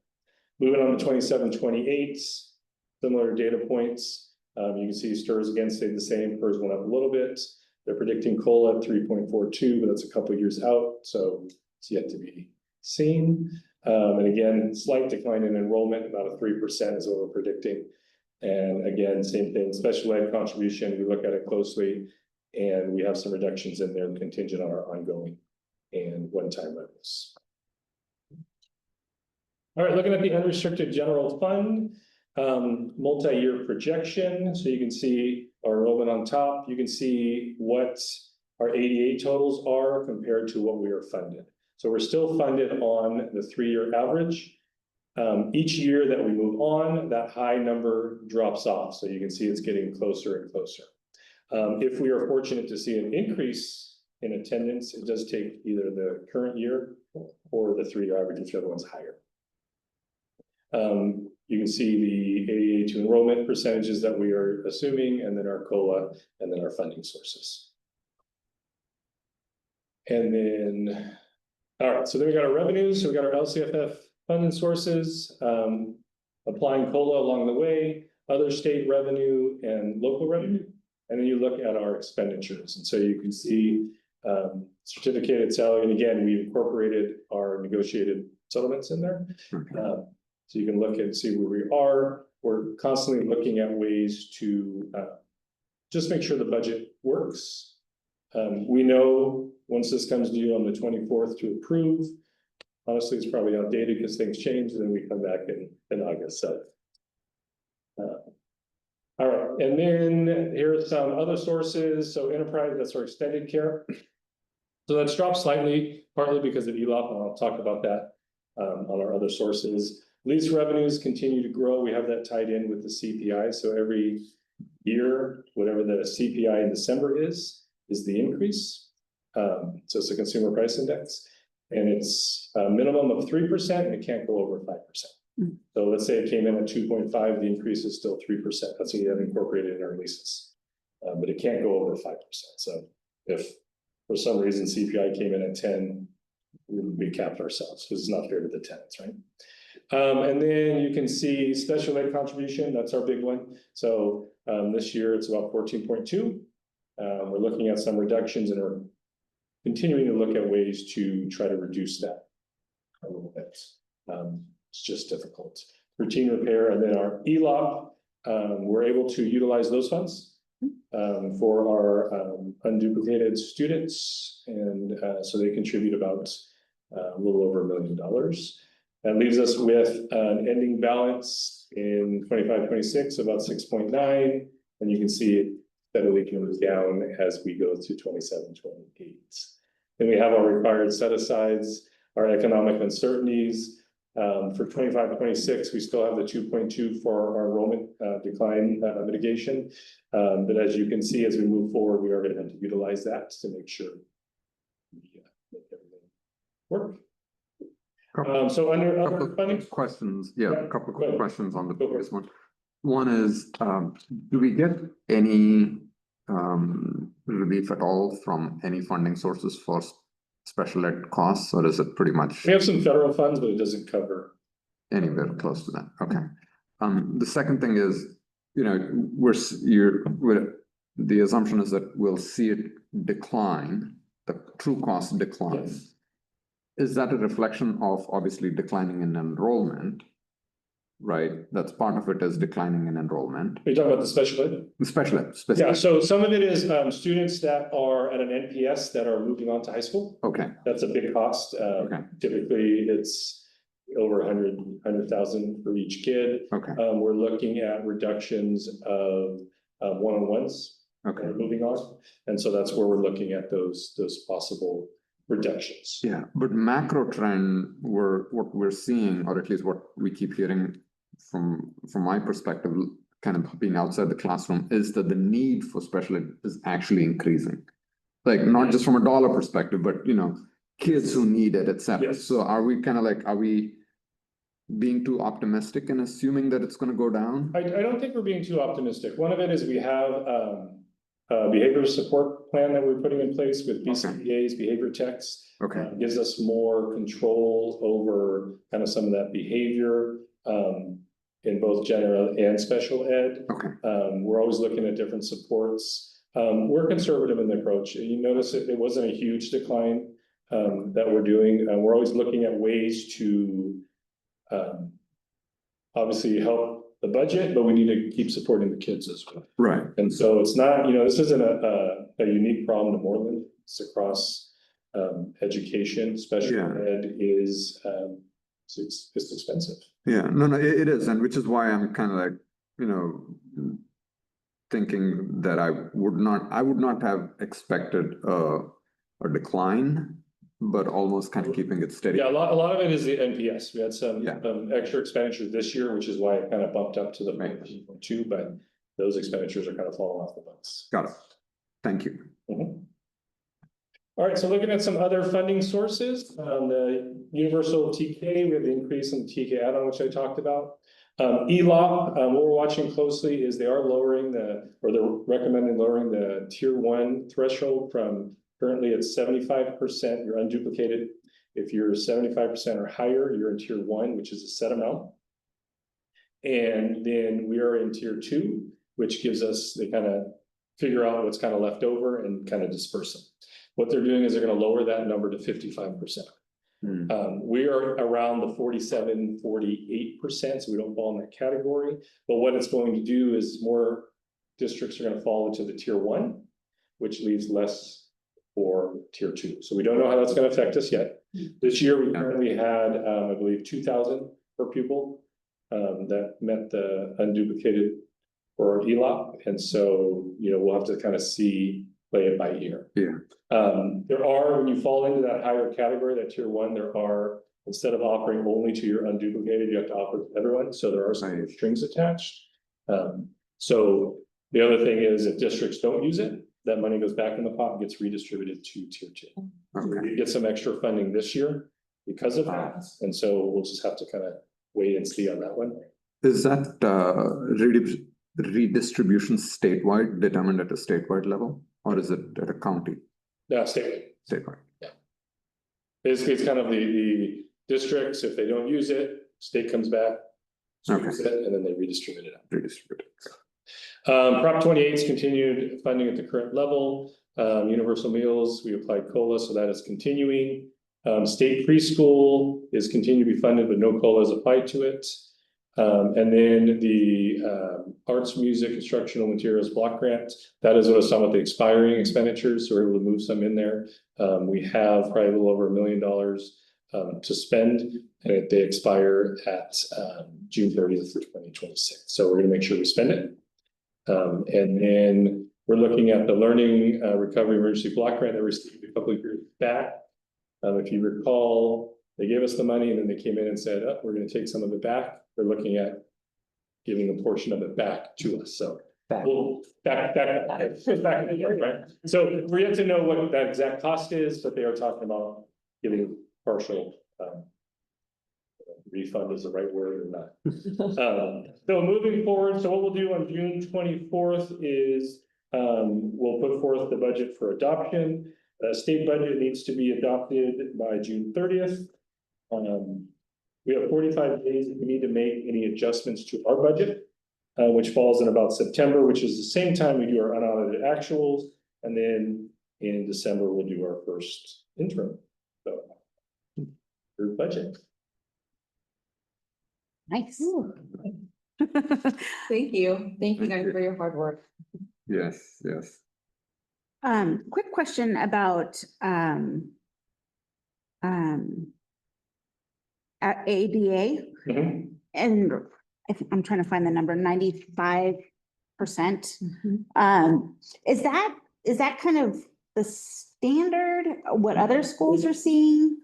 Moving on to 27, 28, similar data points. You can see STRS again stayed the same. PERS went up a little bit. They're predicting COLA at 3.42, but that's a couple of years out, so it's yet to be seen. And again, slight decline in enrollment, about a 3% is what we're predicting. And again, same thing, special ed contribution, we look at it closely, and we have some reductions in there contingent on our ongoing and one-time revenues. All right, looking at the unrestricted general fund, multi-year projection. So you can see our enrollment on top. You can see what our ADA totals are compared to what we are funded. So we're still funded on the 3-year average. Each year that we move on, that high number drops off. So you can see it's getting closer and closer. If we are fortunate to see an increase in attendance, it does take either the current year or the 3-year average, whichever one's higher. You can see the ADA to enrollment percentages that we are assuming, and then our COLA, and then our funding sources. And then, all right, so then we got our revenues. So we got our LCFF funding sources, applying COLA along the way, other state revenue and local revenue. And then you look at our expenditures. And so you can see certificated salary. And again, we incorporated our negotiated settlements in there. So you can look and see where we are. We're constantly looking at ways to just make sure the budget works. We know once this comes due on the 24th to approve, honestly, it's probably outdated because things change, and then we come back in August. So, all right, and then here are some other sources. So enterprise, that's our extended care. So that's dropped slightly, partly because of ELOP, and I'll talk about that on our other sources. Lease revenues continue to grow. We have that tied in with the CPI. So every year, whatever the CPI in December is the increase. So it's a consumer price index, and it's a minimum of 3%, and it can't go over 5%. So let's say it came in at 2.5, the increase is still 3%. That's what we have incorporated in our leases. But it can't go over 5%. So if for some reason CPI came in at 10, we capped ourselves because it's not fair to the tenants, right? And then you can see special ed contribution, that's our big one. So this year it's about 14.2. We're looking at some reductions and are continuing to look at ways to try to reduce that a little bit. It's just difficult. Routine repair, and then our ELOP, we're able to utilize those funds for our unduplicated students, and so they contribute about a little over $1 million. That leaves us with an ending balance in 25-26 about 6.9, and you can see it steadily comes down as we go through 27, 28. Then we have our required set asides, our economic uncertainties. For 25, 26, we still have the 2.2 for our enrollment decline mitigation. But as you can see, as we move forward, we are going to have to utilize that to make sure we make everything work. So under other Couple funding. of questions, yeah, Yeah, a couple go ahead. of questions on the Go for it. previous one. One is, do we get any relief at all from any funding sources for special ed costs, or is it pretty much We have some federal funds, but it doesn't cover. anywhere close to that? Okay. The second thing is, you know, the assumption is that we'll see it decline, the true cost decline. Yes. Is that a reflection of obviously declining in enrollment? Right, that's part of it is declining in enrollment, Are you talking about the special ed? especially. Yeah, so some of it is students that are at an NPS that are moving on to high school. Okay, That's a big cost. Okay. Typically, it's over 100,000 for each kid. okay, We're looking at reductions of one-on-ones that okay. are moving on. And so that's where we're looking at those possible reductions. Yeah, but macro trend, what we're seeing, or at least what we keep hearing from my perspective, kind of being outside the classroom, is that the need for special ed is actually increasing. Like, not just from a dollar perspective, but you know, kids who need it, etc. Yes. So are we being too optimistic and assuming that it's gonna go down? I don't think we're being too optimistic. One of it is we have a behavioral support plan that we're putting in place with BCBA's behavior techs. Okay, Gives us more control over kind of some of that behavior in both general and special ed. okay, We're always looking at different supports. We're conservative in the approach. You notice it wasn't a huge decline that we're doing. We're always looking at ways to obviously help the budget, but we need to keep supporting the kids as well. right, And so it's not, this isn't a unique problem to Moreland. It's across education. Special Yeah. ed is it's expensive. yeah, no, it is, and which is why I'm kind of like, you know, thinking that I would not have expected a decline, but almost kind of keeping it steady. Yeah, a lot of it is the NPS. We had some Yeah. extra expenditures this year, which is why it kind of bumped up to the Right. 14.2, but those expenditures are kind of falling off the books. Got it. Thank you. Mhm. All right, so looking at some other funding sources, the universal TK, we have the increase in TK add-on, which I talked about. ELOP, what we're watching closely is they are lowering they're recommending lowering the tier 1 threshold from currently at 75%, you're unduplicated. If you're 75% or higher, you're in tier 1, which is a set amount. And then we are in tier 2, which gives us, they kind of figure out what's kind of left over and kind of disperse them. What they're doing is they're going to lower that number to 55%. We are around the 47, 48%, so we don't fall in that category. But what it's going to do is more districts are going to fall into the tier 1, which leaves less for tier 2. So we don't know how that's going to affect us yet. This year, we currently had, I believe, 2,000 per pupil that met the unduplicated for ELOP. And so, we'll have to kind of play it by ear. Yeah. There are, when you fall into that higher category, that tier 1, there are, instead of offering only to your unduplicated, you have to offer to everyone. So there are some Right. strings attached. So the other thing is if districts don't use it, that money goes back in the pot and gets redistributed to tier 2. So Okay. we get some extra funding this year because of that. And so we'll just have to kind of wait and see on that one. Is that redistribution statewide, determined at a statewide level, or is it at a county? No, stay. Statewide. Basically, it's kind of the districts, if they don't use it, state comes back. sweeps it, and then they redistribute it out. Redistributed. Prop 28's continued funding at the current level. Universal meals, we applied COLA, so that is continuing. State preschool is continuing to be funded, but no COLA is applied to it. And then the arts, music, instructional materials block grant, that is what I was talking about, the expiring expenditures, so we're able to move some in there. We have probably a little over $1 million to spend, and they expire at June 30th, 2026. So we're gonna make sure we spend it. And then We're looking at the Learning Recovery Emergency Block Grant that we received a couple of years back. If you recall, they gave us the money and then they came in and said, oh, we're gonna take some of it back. We're looking at giving a portion of it back to us, so. Back. We'll back, right? So we're yet to know what that exact cost is, but they are talking about giving partial, refund is the right word or not. So moving forward, so what we'll do on June 24th is, we'll put forth the budget for adoption. State budget needs to be adopted by June 30th. We have 45 days if we need to make any adjustments to our budget, which falls in about September, which is the same time we do our unaudited actuals. And then in December, we'll do our first interim. So, your budget. Nice. Thank you. Thank you guys for your hard work. Yes, yes. Quick question about, ADA, Mhm. and I'm trying to find the number, 95%. Is that kind of the standard, what other schools are seeing?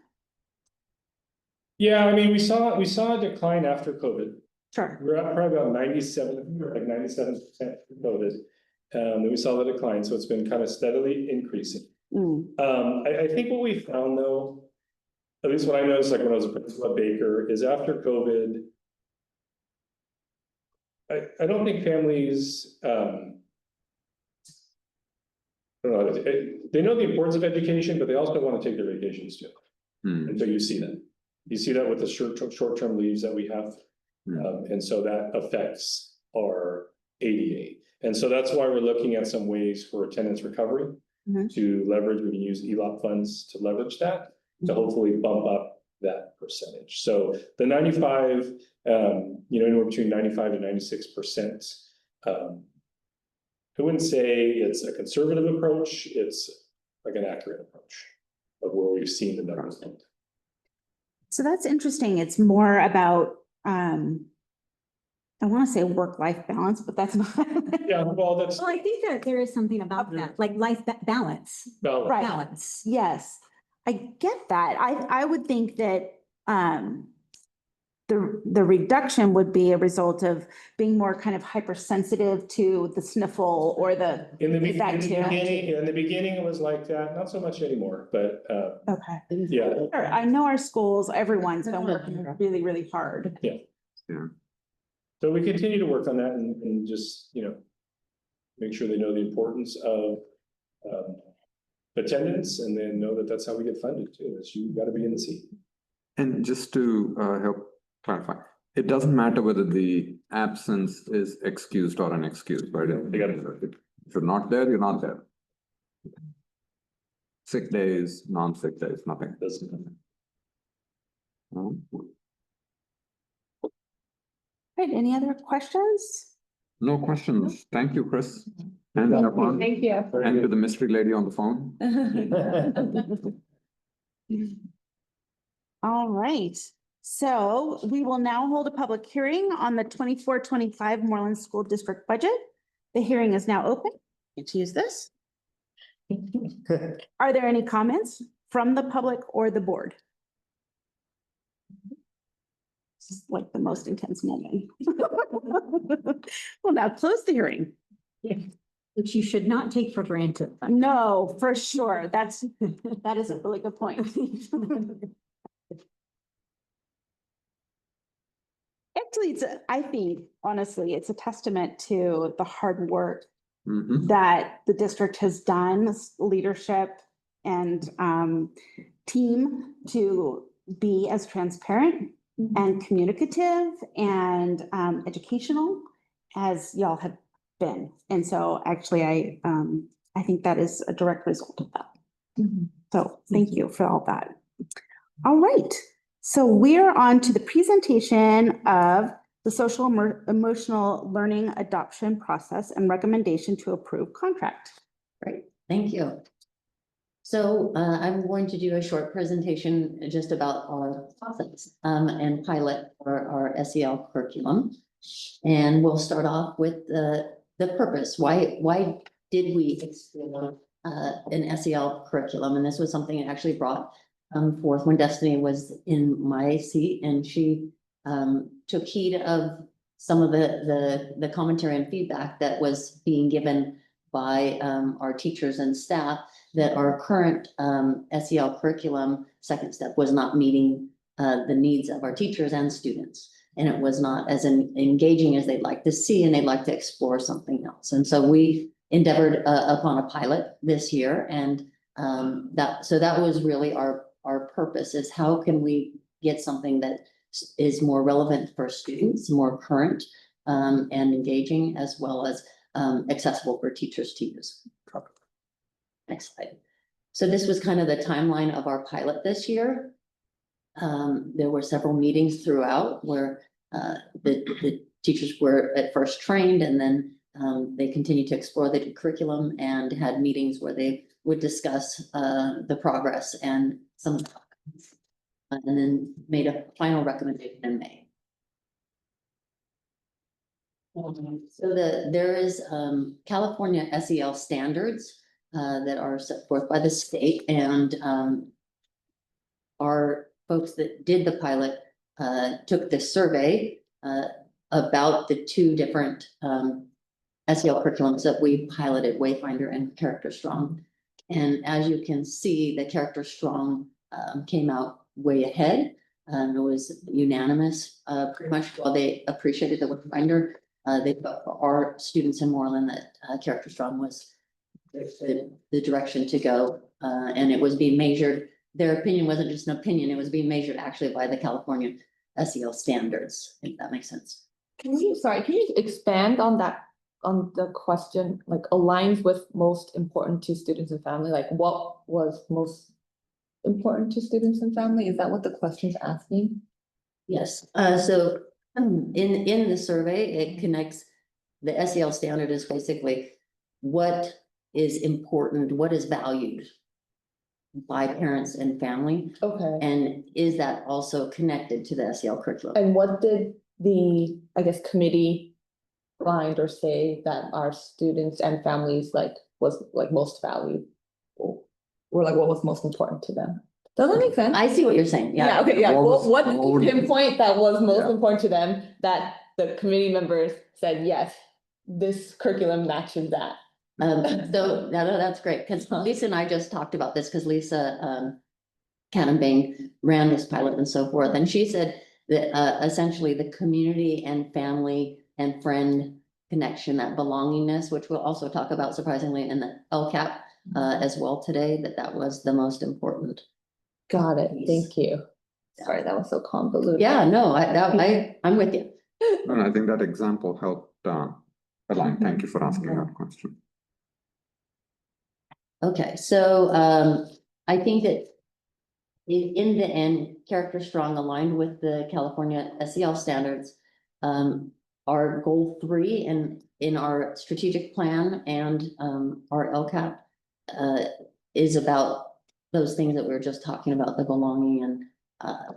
Yeah, I mean, we saw a decline after COVID. Sure. We're at probably about 97, like 97% for COVID. And we saw the decline, so it's been kind of steadily increasing. Mm, I think what we found though, at least what I noticed, like when I was a principal at Baker, is after COVID. I don't think families, I don't know, they know the importance of education, but they also want to take their vacations too. And so you see that. You see that with the short-term leaves that we have. And so that affects our ADA. And so that's why we're looking at some ways for attendance recovery to leverage. We can use ELOP funds to leverage that, to hopefully bump up that percentage. So the 95, anywhere between 95 and 96%. I wouldn't say it's a conservative approach, it's like an accurate approach of where we've seen the numbers. so that's interesting. It's more about, I want to say work-life balance, but that's not. Yeah, well, that's Well, I think that there is something about that, like balance. balance. Right. Balance. Yes, I get that. I would think that, the reduction would be a result of being more kind of hypersensitive to the sniffle or the. In the bacteria. beginning, it was like that, not so much anymore, but, Okay. yeah. Sure, I know our schools, everyone's been working really, really hard. So we continue to work on that and just, make sure they know the importance of, attendance, and then know that that's how we get funded too, is you gotta be in the seat. And just to help clarify, it doesn't matter whether the absence is excused or unexcused, right? They gotta- If you're not there, you're not there. Sick days, non-sick days, nothing. Doesn't. No? Right, any other questions? No questions. Thank you, Chris. And Stefan, Thank you. and to the mystery lady on the phone. All right, so we will now hold a public hearing on the 24-25 Moreland School District budget. The hearing is now open. Let's use this. Are there any comments from the public or the board? This is like the most intense moment. We'll now close the hearing. Which you should not take for granted. No, for sure. That is a really good point. Actually, I think, honestly, it's a testament to the hard work Mhm. that the district has done, leadership and team, to be as transparent and communicative and educational as y'all have been. And so actually, I think that is a direct result of that. So thank you for all that. All right, so we're on to the presentation of the social emotional learning adoption process and recommendation to approve contract. Great, thank you. So I'm going to do a short presentation just about our process and pilot for our SEL curriculum. And we'll start off with the purpose. Why did we explore an SEL curriculum? And this was something that actually brought forth when Destiny was in my seat, and she took heed of some of the commentary and feedback that was being given by our teachers and staff, that our current SEL curriculum, second step, was not meeting the needs of our teachers and students. And it was not as engaging as they'd like to see, and they'd like to explore something else. And so we endeavored upon a pilot this year, and that was really our purpose, is how can we get something that is more relevant for students, more current and engaging, as well as accessible for teachers to use. Next slide. So this was kind of the timeline of our pilot this year. There were several meetings throughout where the teachers were at first trained, and then they continued to explore the curriculum and had meetings where they would discuss the progress and some of the outcomes, and then made a final recommendation in May. So there is California SEL standards that are set forth by the state, and our folks that did the pilot took this survey about the two different SEL curriculums that we piloted, Wayfinder and Character Strong. And as you can see, the Character Strong came out way ahead. It was unanimous, pretty much. While they appreciated the Wayfinder, they thought for our students in Moreland that Character Strong was the direction to go, and it was being measured. Their opinion wasn't just an opinion, it was being measured actually by the California SEL standards, if that makes sense. Can you expand on that, on the question, like aligns with most important to students and family? Like what was most important to students and family? Is that what the question's asking? Yes, so in the survey, it connects, the SEL standard is basically what is important, what is valued by parents and family, Okay. and is that also connected to the SEL curriculum? And what did the, I guess, committee find or say that our students and families was most valued? Or like what was most important to them? Does that make sense? I see what you're saying, yeah. Yeah, okay, yeah. What did What you was- pinpoint that was most Yeah. important to them that the committee members said, yes, this curriculum matches that? So, no, that's great, because Lisa and I just talked about this, because Lisa Cannon-Bing ran this pilot and so forth, and she said that essentially the community and family and friend connection, that belongingness, which we'll also talk about surprisingly in the LCAP as well today, that was the most important. Got it, Yes. thank you. Sorry, that was so convoluted. Yeah, no, I'm with you. And I think that example helped align. Thank you for asking that question. Okay, so I think that in the end, Character Strong aligned with the California SEL standards. Our goal 3 in our strategic plan and our LCAP is about those things that we were just talking about, the belonging and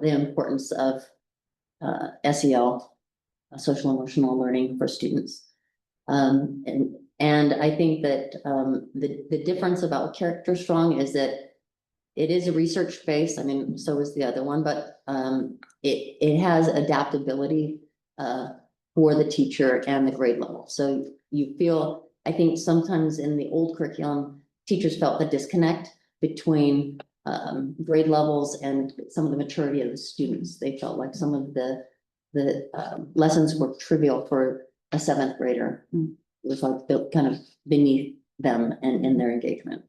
the importance of SEL, social emotional learning for students. And I think that the difference about Character Strong is that it is a research based, I mean, so is the other one, but it has adaptability for the teacher and the grade level. So you feel, I think sometimes in the old curriculum, teachers felt the disconnect between grade levels and some of the maturity of the students. They felt like some of the lessons were trivial for a 7th grader. It was like built kind of beneath them and in their engagement.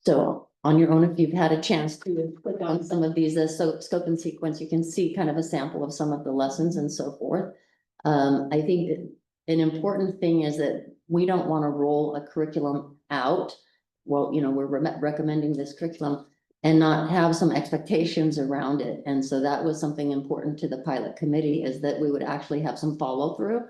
So on your own, if you've had a chance to click on some of these, so scope and sequence, you can see kind of a sample of some of the lessons and so forth. I think that an important thing is that we don't want to roll a curriculum out. Well, you know, we're recommending this curriculum and not have some expectations around it. And so that was something important to the pilot committee, is that we would actually have some follow through.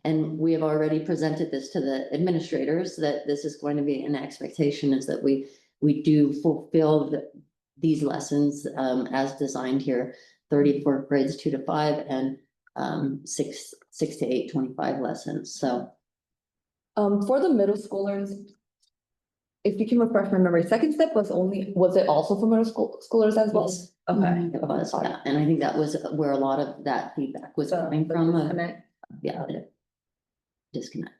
And we have already presented this to the administrators, that this is going to be an expectation, is that we do fulfill these lessons as designed here, 30 for grades 2 to 5 and six to 8, 25 lessons, so. For the middle schoolers, if you can refresh my memory, second step was it also for schoolers as well? Yes. Okay. It was, yeah, and I think that was where a lot of that feedback was coming from, yeah, the disconnect.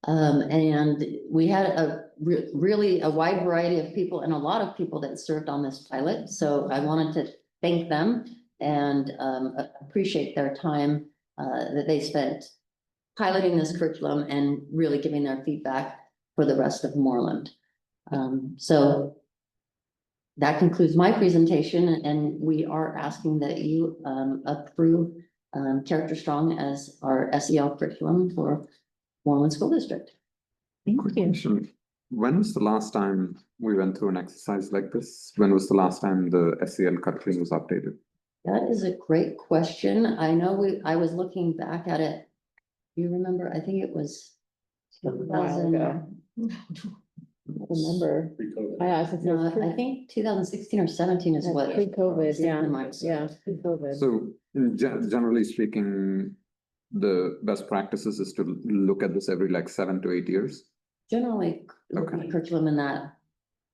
And we had a really a wide variety of people and a lot of people that served on this pilot, so I wanted to thank them and appreciate their time that they spent piloting this curriculum and really giving their feedback for the rest of Moreland. So that concludes my presentation, and we are asking that you approve Character Strong as our SEL curriculum for Moreland School District. Quick question. When was the last time we went through an exercise like this? When was the last time the SEL curriculum was updated? That is a great question. I know I was looking back at it. You remember, I think it was. A while ago. Remember, Pre-COVID. I think 2016 or 17 is what. Pre-COVID, sticking in my- pre-COVID. So generally speaking, the best practices is to look at this every like 7 to 8 years. Generally, Okay. curriculum in that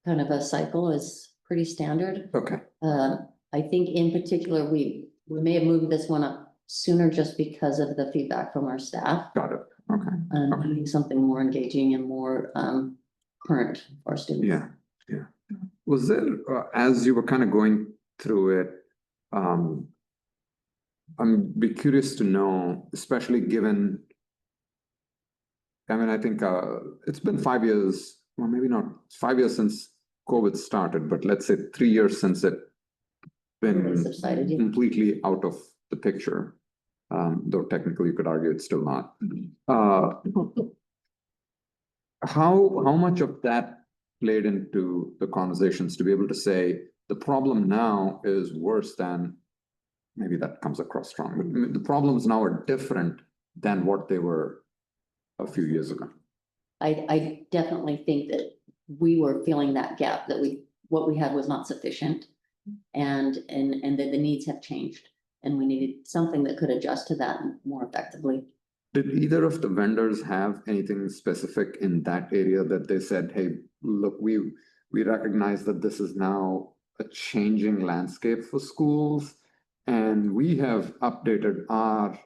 kind of a cycle is pretty standard. Okay, I think in particular, we may have moved this one up sooner just because of the feedback from our staff. got it. Okay, And needing something more engaging and more current for our students. yeah. Was there, as you were kind of going through it, I'm be curious to know, especially given, I mean, I think it's been 5 years, well, maybe not 5 years since COVID started, but let's say 3 years since it been Subsided, yeah. completely out of the picture. Though technically you could argue it's still not. How much of that played into the conversations to be able to say the problem now is worse than, maybe that comes across strong, but the problems now are different than what they were a few years ago. I definitely think that we were feeling that gap, that what we had was not sufficient. And that the needs have changed, and we needed something that could adjust to that more effectively. Did either of the vendors have anything specific in that area that they said, hey, look, we recognize that this is now a changing landscape for schools, and we have updated our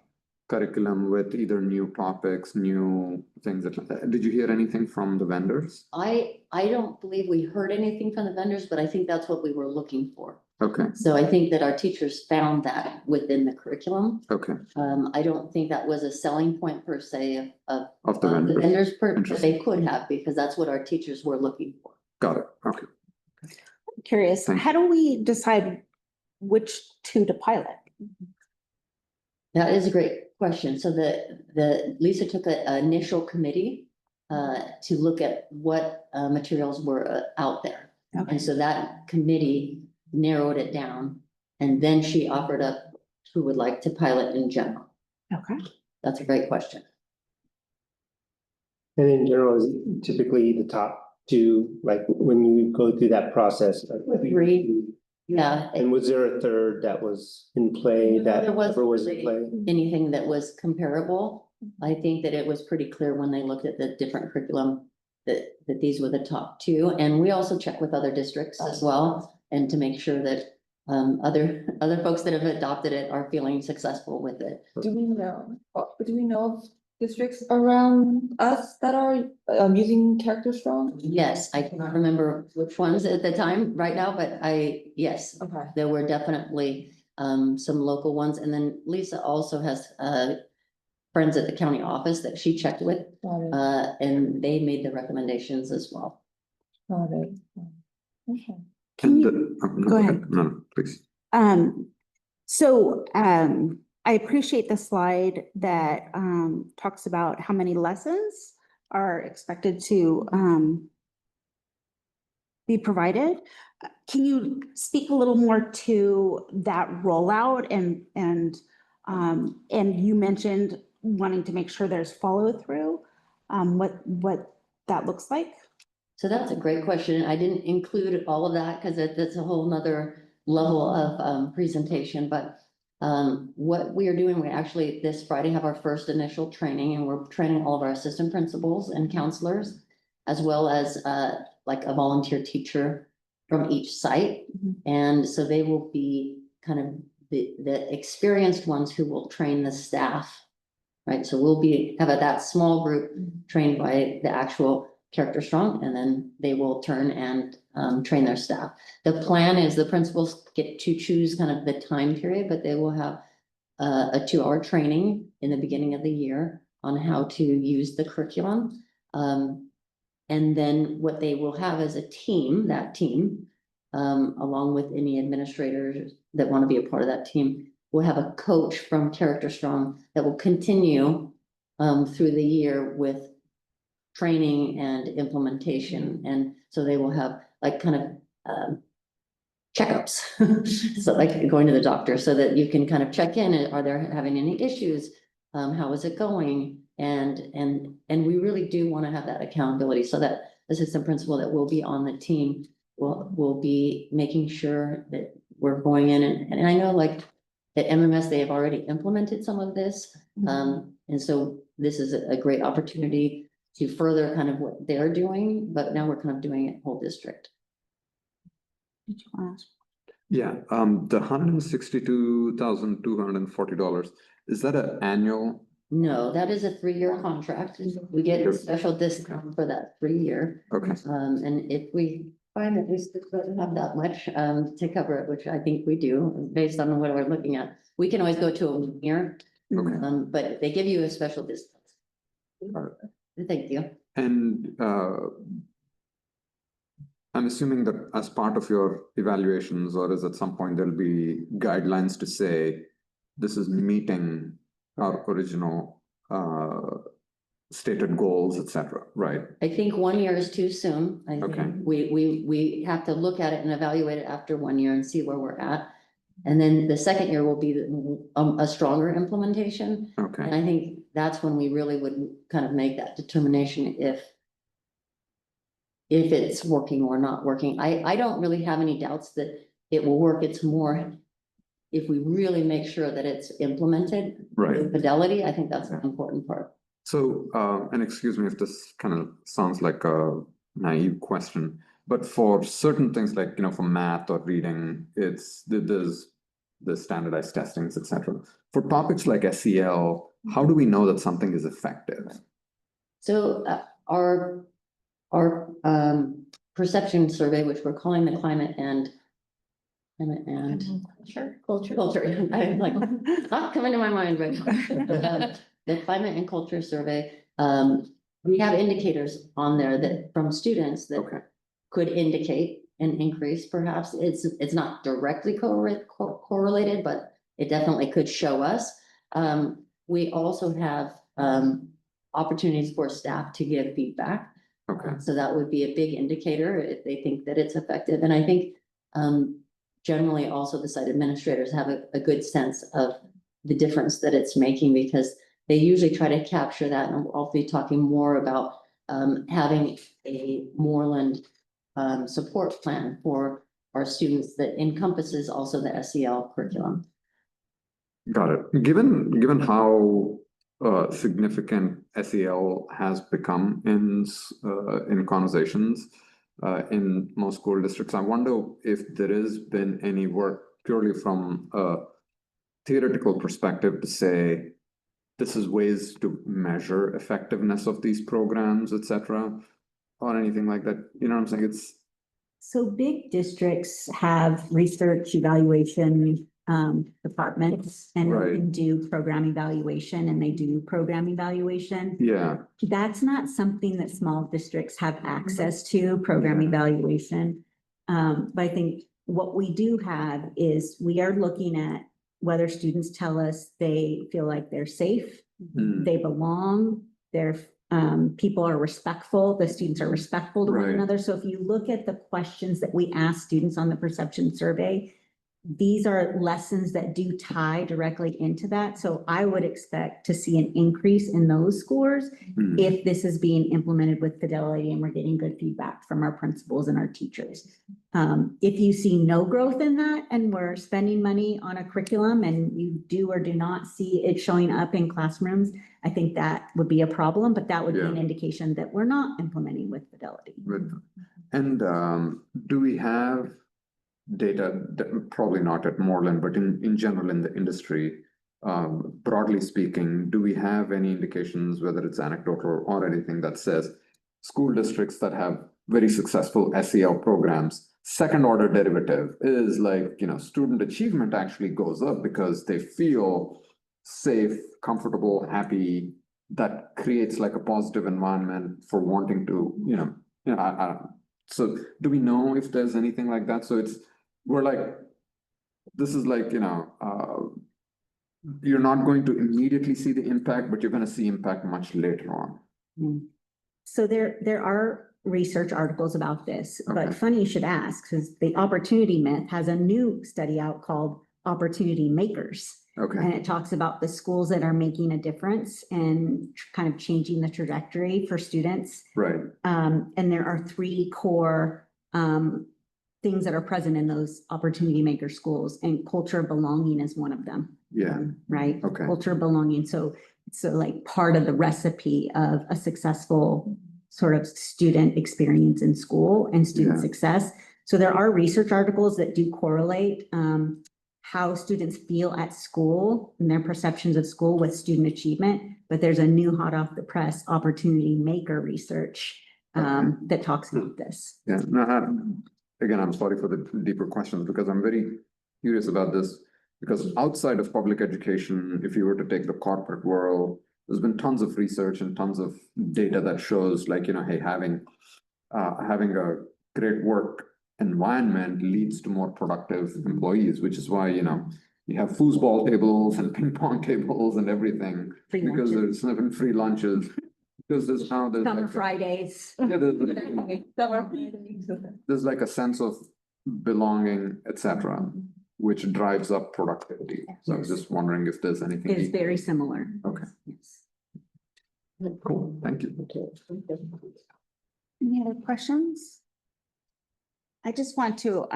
curriculum with either new topics, new things that, did you hear anything from the vendors? I don't believe we heard anything from the vendors, but I think that's what we were looking for. Okay, So I think that our teachers found that within the curriculum. okay, I don't think that was a selling point per se of of the the vendors, vendors, but Interesting. they could have, because that's what our teachers were looking for. got it, okay. Curious, Thank how do we decide which two to pilot? That is a great question. So Lisa took an initial committee to look at what materials were out there. Okay. And so that committee narrowed it down, and then she offered up who would like to pilot in general. Okay. That's a great question. And in general, is typically the top two, like when you go through that process. Three. Yeah. And was there a third that was in play that There wasn't ever was in really play? anything that was comparable. I think that it was pretty clear when they looked at the different curriculum that these were the top two. And we also check with other districts as well, and to make sure that other folks that have adopted it are feeling successful with it. Do we know of districts around us that are using Character Strong? Yes, I cannot remember which ones at the time right now, but yes, Okay. there were definitely some local ones. And then Lisa also has friends at the county office that she checked with, Got it, and they made the recommendations as well. got it. Okay. Can And you, no, go ahead. No, please. So I appreciate the slide that talks about how many lessons are expected to be provided. Can you speak a little more to that rollout and you mentioned wanting to make sure there's follow through, what that looks like? So that's a great question. I didn't include all of that because that's a whole nother level of presentation, but What we are doing, we actually this Friday have our first initial training, and we're training all of our assistant principals and counselors, as well as like a volunteer teacher from each site. And so they will be kind of the experienced ones who will train the staff. Right, so we'll have that small group trained by the actual Character Strong, and then they will turn and train their staff. The plan is the principals get to choose kind of the time period, but they will have a 2-hour training in the beginning of the year on how to use the curriculum. And then what they will have is a team, along with any administrators that want to be a part of that team, will have a coach from Character Strong that will continue through the year with training and implementation. And so they will have like kind of checkups. So like going to the doctor so that you can kind of check in. Are they having any issues? How is it going? And we really do want to have that accountability so that assistant principal that will be on the team will be making sure that we're going in and I know like at MMS, they have already implemented some of this. And so this is a great opportunity to further kind of what they're doing, but now we're kind of doing it whole district. Did you want to ask? Yeah, the $162,240, is that an annual? No, that is a 3-year contract. We get a special discount for that 3-year. Okay, And if we find that we still don't have that much to cover it, which I think we do, based on what we're looking at, we can always go to a 1 year. okay. But they give you a special discount. Thank you. And I'm assuming that as part of your evaluations, or is at some point there'll be guidelines to say, this is meeting our original stated goals, et cetera, right? I think 1 year is too soon. I Okay. think we have to look at it and evaluate it after 1 year and see where we're at. And then the second year will be a stronger implementation. Okay, And I think that's when we really would kind of make that determination if it's working or not working. I don't really have any doubts that it will work. It's more if we really make sure that it's implemented right. with fidelity, I think that's an important part. So, and excuse me if this kind of sounds like a naive question, but for certain things like, for math or reading, there's the standardized testings, et cetera. For topics like SEL, how do we know that something is effective? So our perception survey, which we're calling the climate and culture. I'm like, it's not coming to my mind right now. The climate and culture survey, we have indicators on there that from students that Okay. could indicate an increase, perhaps. It's not directly correlated, but it definitely could show us. We also have opportunities for staff to give feedback. Okay, So that would be a big indicator if they think that it's effective. And I think generally also the site administrators have a good sense of the difference that it's making because they usually try to capture that. And I'll be talking more about having a Moreland support plan for our students that encompasses also the SEL curriculum. got it. Given how significant SEL has become in conversations in most school districts, I wonder if there has been any work purely from a theoretical perspective to say, this is ways to measure effectiveness of these programs, et cetera, or anything like that. You know what I'm saying? So big districts have research evaluation departments Right. and do program evaluation, and they do program evaluation. Yeah, That's not something that small districts have access to, program Yeah. evaluation. But I think what we do have is we are looking at whether students tell us they feel like they're safe, Mm. they belong, people are respectful, the students are respectful to one Right. another. So if you look at the questions that we ask students on the perception survey, these are lessons that do tie directly into that. So I would expect to see an increase in those scores Hmm. if this is being implemented with fidelity and we're getting good feedback from our principals and our teachers. If you see no growth in that and we're spending money on a curriculum and you do or do not see it showing up in classrooms, I think that would be a problem, but that would be an Yeah. indication that we're not implementing with fidelity. And do we have data, probably not at Moreland, but in general in the industry, broadly speaking, do we have any indications, whether it's anecdotal or anything that says school districts that have very successful SEL programs, second order derivative is like, student achievement actually goes up because they feel safe, comfortable, happy, that creates like a positive environment for wanting to, so do we know if there's anything like that? So we're like, this is like, you're not going to immediately see the impact, but you're going to see impact much later on. So there are research articles about this, but Okay. funny you should ask, because the Opportunity Myth has a new study out called Opportunity Makers. Okay, And it talks about the schools that are making a difference and kind of changing the trajectory for students. right, And there are three core things that are present in those Opportunity Maker schools, and culture of belonging is one of them. yeah, Right? Okay. Culture of belonging. So like part of the recipe of a successful sort of student experience in school and student Yeah. success. So there are research articles that do correlate how students feel at school and their perceptions of school with student achievement. But there's a new hot off the press Opportunity Maker research that talks about this. yeah. No, again, I'm sorry for the deeper questions because I'm very curious about this. Because outside of public education, if you were to take the corporate world, there's been tons of research and tons of data that shows like, hey, having a great work environment leads to more productive employees, which is why, you have foosball tables and ping pong tables and everything. Free Because lunches. there's even free lunches. Because there's Summer like Fridays. there's like a sense of belonging, etc., which drives up productivity. So I was just wondering if there's anything. It's very similar. Okay, Yes. cool, thank you. Any other questions? I just want to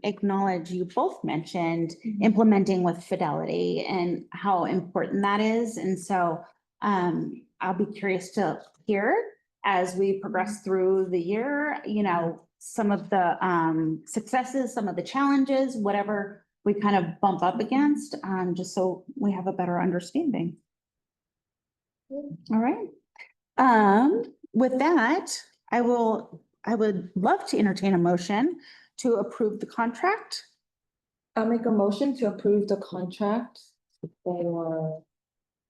acknowledge you both mentioned implementing with fidelity and how important that is. And so I'll be curious to hear as we progress through the year, some of the successes, some of the challenges, whatever we kind of bump up against, just so we have a better understanding. All right. With that, I would love to entertain a motion to approve the contract. I'll make a motion to approve the contract for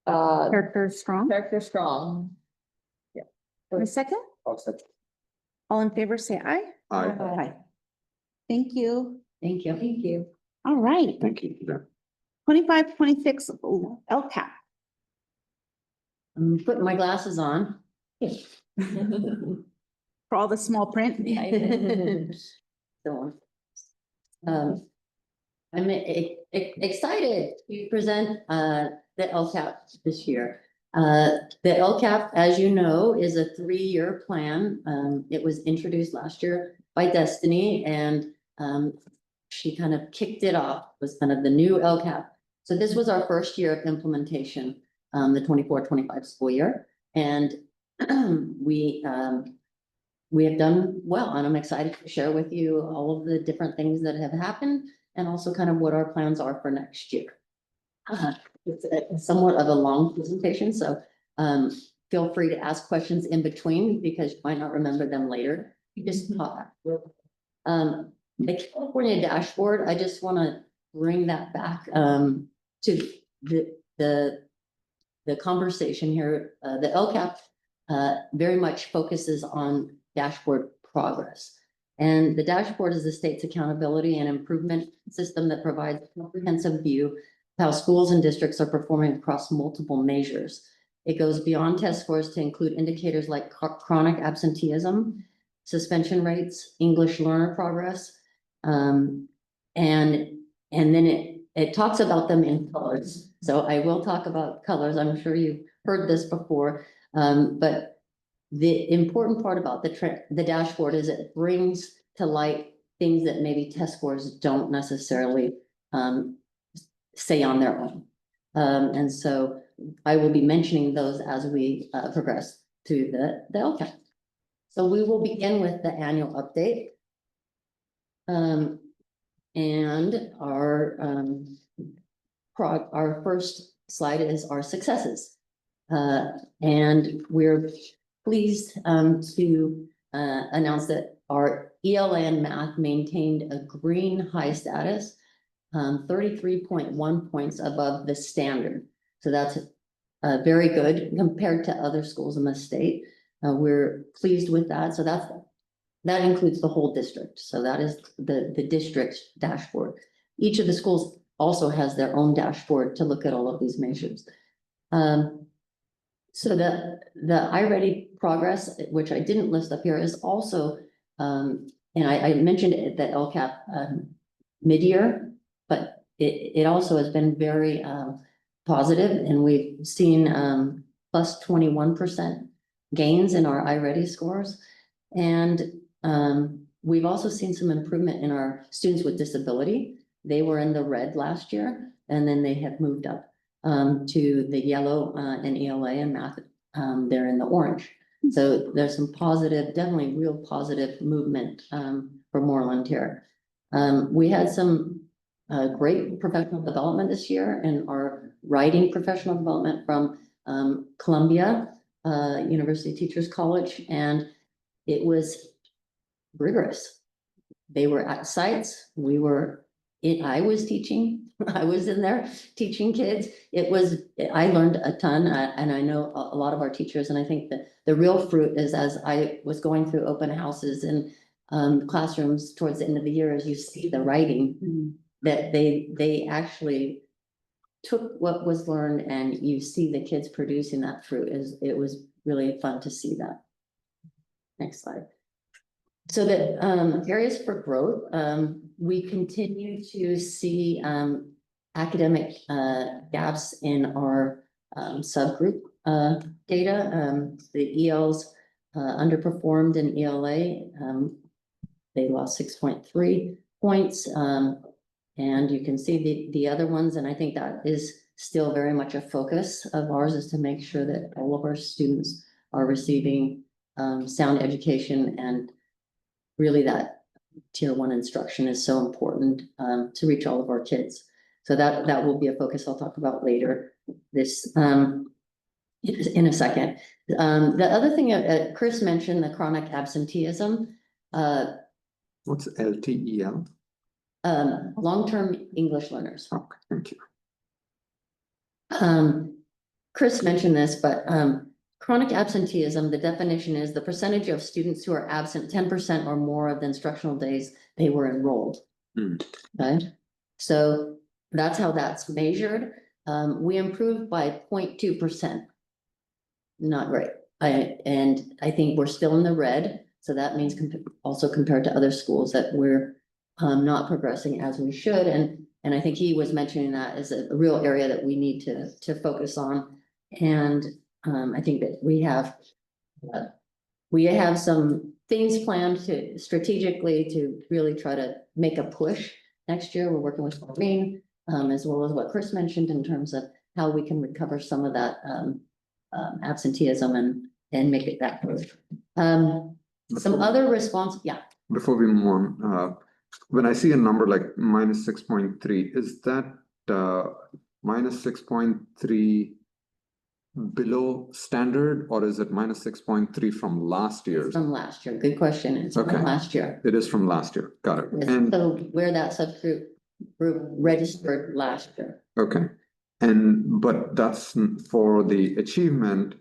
Character Strong. Character Strong. A second? All in favor, say aye. Aye. Thank you. Thank you. Thank you. All right, Thank you. Yeah. 25-26 LCAP. I'm putting my glasses on. For all the small print. So, I'm excited to present the LCAP this year. The LCAP, as you know, is a 3-year plan. It was introduced last year by Destiny, and she kind of kicked it off, was kind of the new LCAP. So this was our first year of implementation, the 24-25 school year. And we have done well, and I'm excited to share with you all of the different things that have happened and also kind of what our plans are for next year. It's somewhat of a long presentation, so feel free to ask questions in between because you might not remember them later. You just talk. The California dashboard, I just want to bring that back to the conversation here. The LCAP very much focuses on dashboard progress. And the dashboard is the state's accountability and improvement system that provides a comprehensive view of how schools and districts are performing across multiple measures. It goes beyond test scores to include indicators like chronic absenteeism, suspension rates, English learner progress. And And then it talks about them in colors. So I will talk about colors. I'm sure you've heard this before. But the important part about the dashboard is it brings to light things that maybe test scores don't necessarily say on their own. And so I will be mentioning those as we progress to the LCAP. So we will begin with the annual update. And our first slide is our successes. And we're pleased to announce that our ELA and math maintained a green high status, 33.1 points above the standard. So that's very good compared to other schools in the state. We're pleased with that. So that includes the whole district. So that is the district dashboard. Each of the schools also has their own dashboard to look at all of these measures. So the iReady progress, which I didn't list up here, is also, and I mentioned it at the LCAP mid-year, but it also has been very positive, and we've seen plus 21% gains in our iReady scores. And we've also seen some improvement in our students with disability. They were in the red last year, and then they have moved up to the yellow in ELA and math. They're in the orange. So there's some positive, definitely real positive movement for Moreland here. We had some great professional development this year in our writing professional development from Columbia University Teachers College, and it was rigorous. They were at sites. I was teaching. I was in there teaching kids. I learned a ton, and I know a lot of our teachers, and I think that the real fruit is, as I was going through open houses and classrooms towards the end of the year, as you see the writing, that they actually took what was learned, and you see the kids producing that fruit. It was really fun to see that. Next slide. So the areas for growth, we continue to see academic gaps in our subgroup data. The ELs underperformed in ELA. They lost 6.3 points. And you can see the other ones, and I think that is still very much a focus of ours, is to make sure that all of our students are receiving sound education, and really that tier 1 instruction is so important to reach all of our kids. So that will be a focus I'll talk about later this in a second. The other thing Chris mentioned, the chronic absenteeism. What's LTEL? Long-term English learners. Okay, thank you. Chris mentioned this, but chronic absenteeism, the definition is the percentage of students who are absent 10% or more of the instructional days they were enrolled. Okay, so that's how that's measured. We improved by 0.2%. Not great. And I think we're still in the red. So that means also compared to other schools that we're not progressing as we should. And I think he was mentioning that as a real area that we need to focus on. And I think that we have some things planned to strategically to really try to make a push next year. We're working with Maureen, as well as what Chris mentioned in terms of how we can recover some of that absenteeism and make it that push. Some other response, yeah. Before we move on, when I see a number like minus 6.3, is that minus 6.3 below standard, or is it minus 6.3 from last year? From last year. Good question. It's from Okay. last year. It is from last year. Got it. And So where that subgroup registered last year. okay, but that's for the achievement.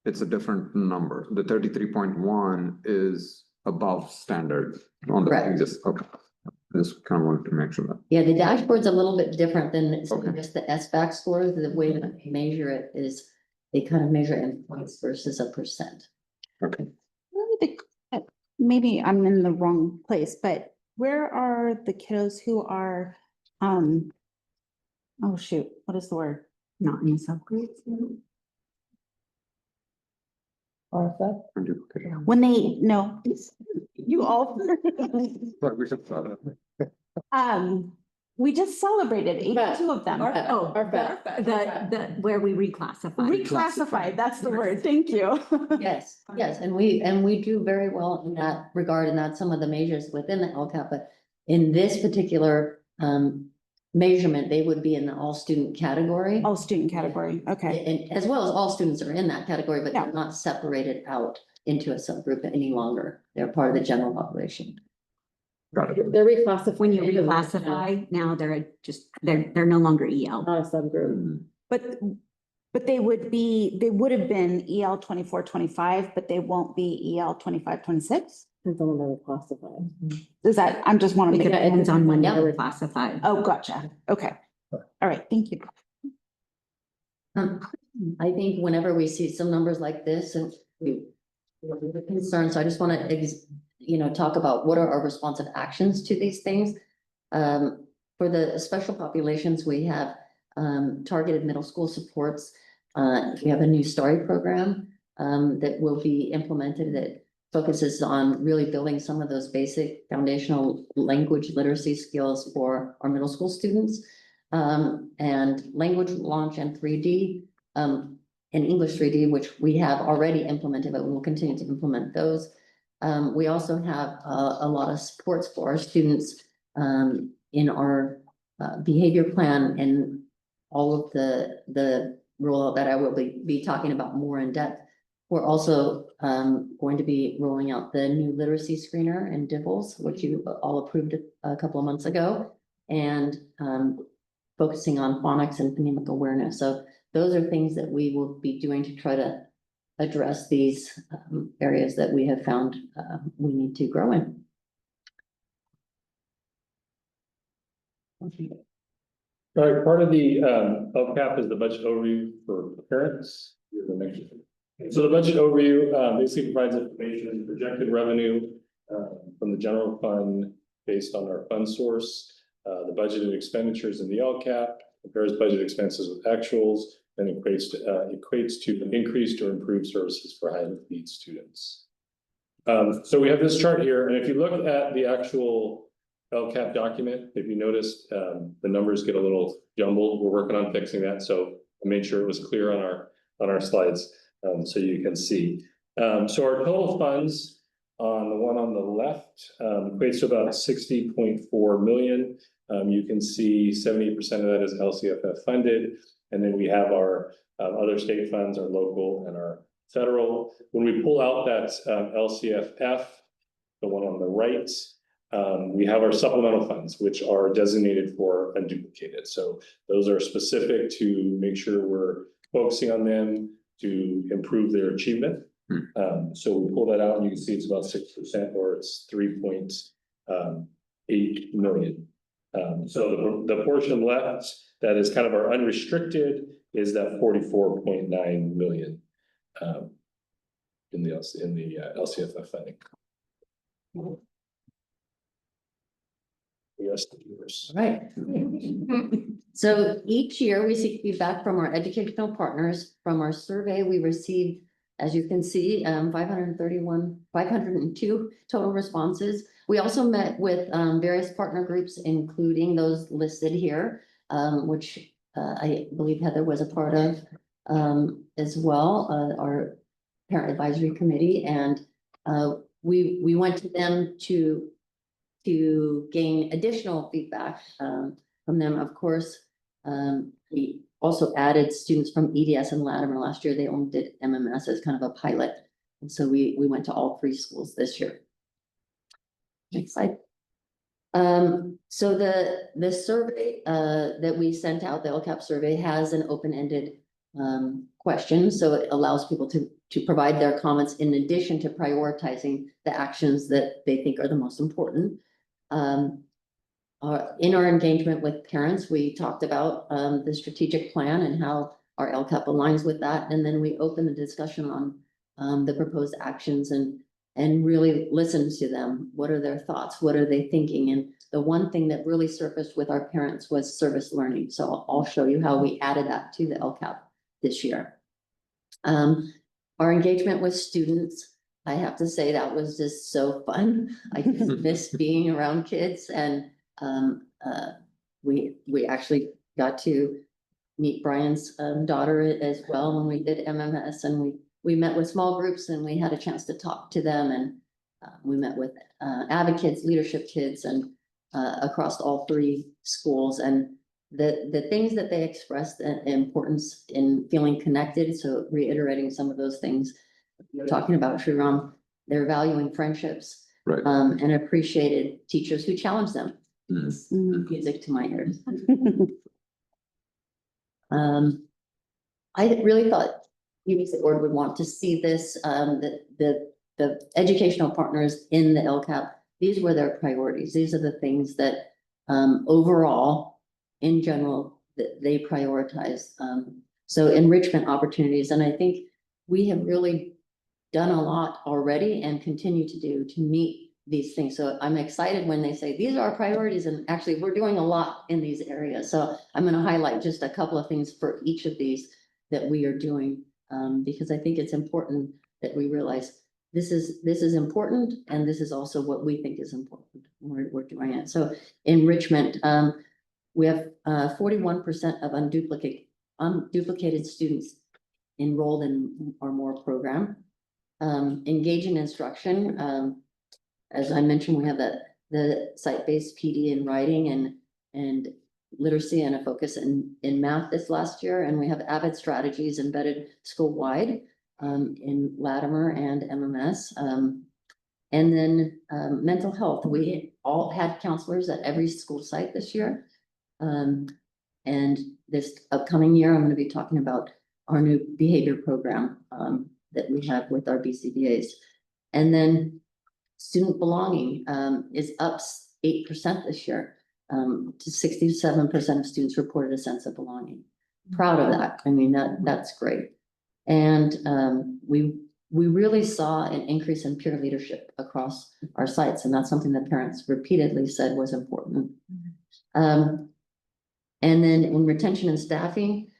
It's a different number. The 33.1 is above standard on the Correct. previous. Okay, I just kind of wanted to make sure that. Yeah, the dashboard's a little bit different than Okay. just the SBAC scores. The way that they measure it is they kind of measure in points versus a percent. Okay. Maybe I'm in the wrong place, but where are the kiddos who are Oh, shoot, what is the word? Not in the subgroups. Artha? When they, no, you all. We just celebrated 82 of them. Oh, where we reclassify. Reclassified, that's the word, thank you. Yes, yes, and we do very well in that regard, and that's some of the measures within the LCAP, but in this particular measurement, they would be in the all student category. All student category, okay. And as well as all students are in that category, but Yeah. they're not separated out into a subgroup any longer. They're part of the general population. They're reclassified. When you reclassify, now they're no longer EL. Not a subgroup. But they would have been EL 24-25, but they won't be EL 25-26. Depends on when they're reclassified. Is that, I'm just want to make It it, depends on when Yeah. they're classified. oh, gotcha, okay. All right, thank you. I think whenever we see some numbers like this and we're concerned, so I just want to, talk about what are our responsive actions to these things. For the special populations, we have targeted middle school supports. We have a new STARry program that will be implemented that focuses on really building some of those basic foundational language literacy skills for our middle school students. And language launch and 3D, and English 3D, which we have already implemented, but we will continue to implement those. We also have a lot of supports for our students in our behavior plan and all of the rollout that I will be talking about more in depth. We're also going to be rolling out the new literacy screener and DIVLS, which you all approved a couple of months ago, and focusing on phonics and phonemic awareness. So those are things that we will be doing to try to address these areas that we have found we need to grow in. All right, part of the LCAP is the budget overview for parents. So the budget overview basically provides information, projected revenue from the general fund based on our fund source, the budgeted expenditures in the LCAP, compares budget expenses with actuals, and equates to increased or improved services for high need students. So we have this chart here, and if you look at the actual LCAP document, if you noticed, the numbers get a little jumbled. We're working on fixing that, so I made sure it was clear on our slides, so you can see. So our total funds on the one on the left equates to about 60.4 million. You can see 70% of that is LCFF funded, and then we have our other state funds, our local and our federal. When we pull out that LCFF, the one on the right, we have our supplemental funds, which are designated for unduplicated. So those are specific to make sure we're focusing on them to improve their achievement. So we pull that out and you can see it's about 6%, or it's 3.8 million. So the portion left that is kind of our unrestricted is that 44.9 million in the LCFF funding. Yes, the viewers. Right. So each year we seek feedback from our educational partners. From our survey, we received, as you can see, 502 total responses. We also met with various partner groups, including those listed here, which I believe Heather was a part of as well, our parent advisory committee. And we went to them to gain additional feedback from them. Of course, we also added students from EDS and Latimer. Last year, they only did MMS as kind of a pilot. And so we went to all 3 schools this year. Next slide. So the survey that we sent out, the LCAP survey, has an open-ended question. So it allows people to provide their comments in addition to prioritizing the actions that they think are the most important. In our engagement with parents, we talked about the strategic plan and how our LCAP aligns with that. And then we opened the discussion on the proposed actions and really listen to them. What are their thoughts? What are they thinking? And the one thing that really surfaced with our parents was service learning. So I'll show you how we added that to the LCAP this year. Our engagement with students, I have to say that was just so fun. I just miss being around kids, and we actually got to meet Brian's daughter as well when we did MMS, and we met with small groups and we had a chance to talk to them, and we met with Avid kids, leadership kids, and across all three schools, and the things that they expressed the importance in feeling connected. So reiterating some of those things you're talking about, Shriram, they're valuing friendships, Right. and appreciated teachers who challenge them. Mm. It's music to my ears. I really thought UBC board would want to see this, the educational partners in the LCAP. These were their priorities. These are the things that, overall, in general, that they prioritize. So enrichment opportunities, and I think we have really done a lot already and continue to do to meet these things. So I'm excited when they say these are our priorities, and actually we're doing a lot in these areas. So I'm going to highlight just a couple of things for each of these that we are doing, because I think it's important that we realize this is important, and this is also what we think is important. We're doing it. So enrichment, we have 41% of unduplicated students enrolled in our MORE program. Engaging instruction, as I mentioned, we have the site-based PD in writing and literacy and a focus in math this last year, and we have Avid strategies embedded school-wide in Latimer and MMS. And then mental health, we all had counselors at every school site this year. And this upcoming year, I'm going to be talking about our new behavior program that we have with our BCBAs. And then student belonging is up 8% this year. To 67% of students reported a sense of belonging. Proud of that. I mean, that's great. And we really saw an increase in peer leadership across our sites, and that's something that parents repeatedly said was important. And then in retention and staffing,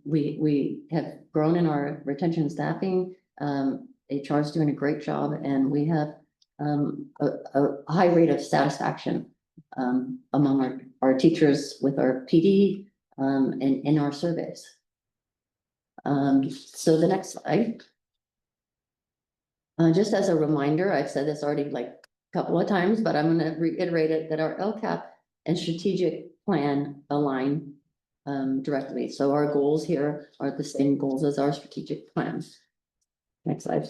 we have grown in our retention and staffing. HR is doing a great job, and we have a high rate of satisfaction among our teachers with our PD and in our surveys. So the next slide. Just as a reminder, I've said this already like a couple of times, but I'm going to reiterate it, that our LCAP and strategic plan align directly. So our goals here are the same goals as our strategic plans. Next slide.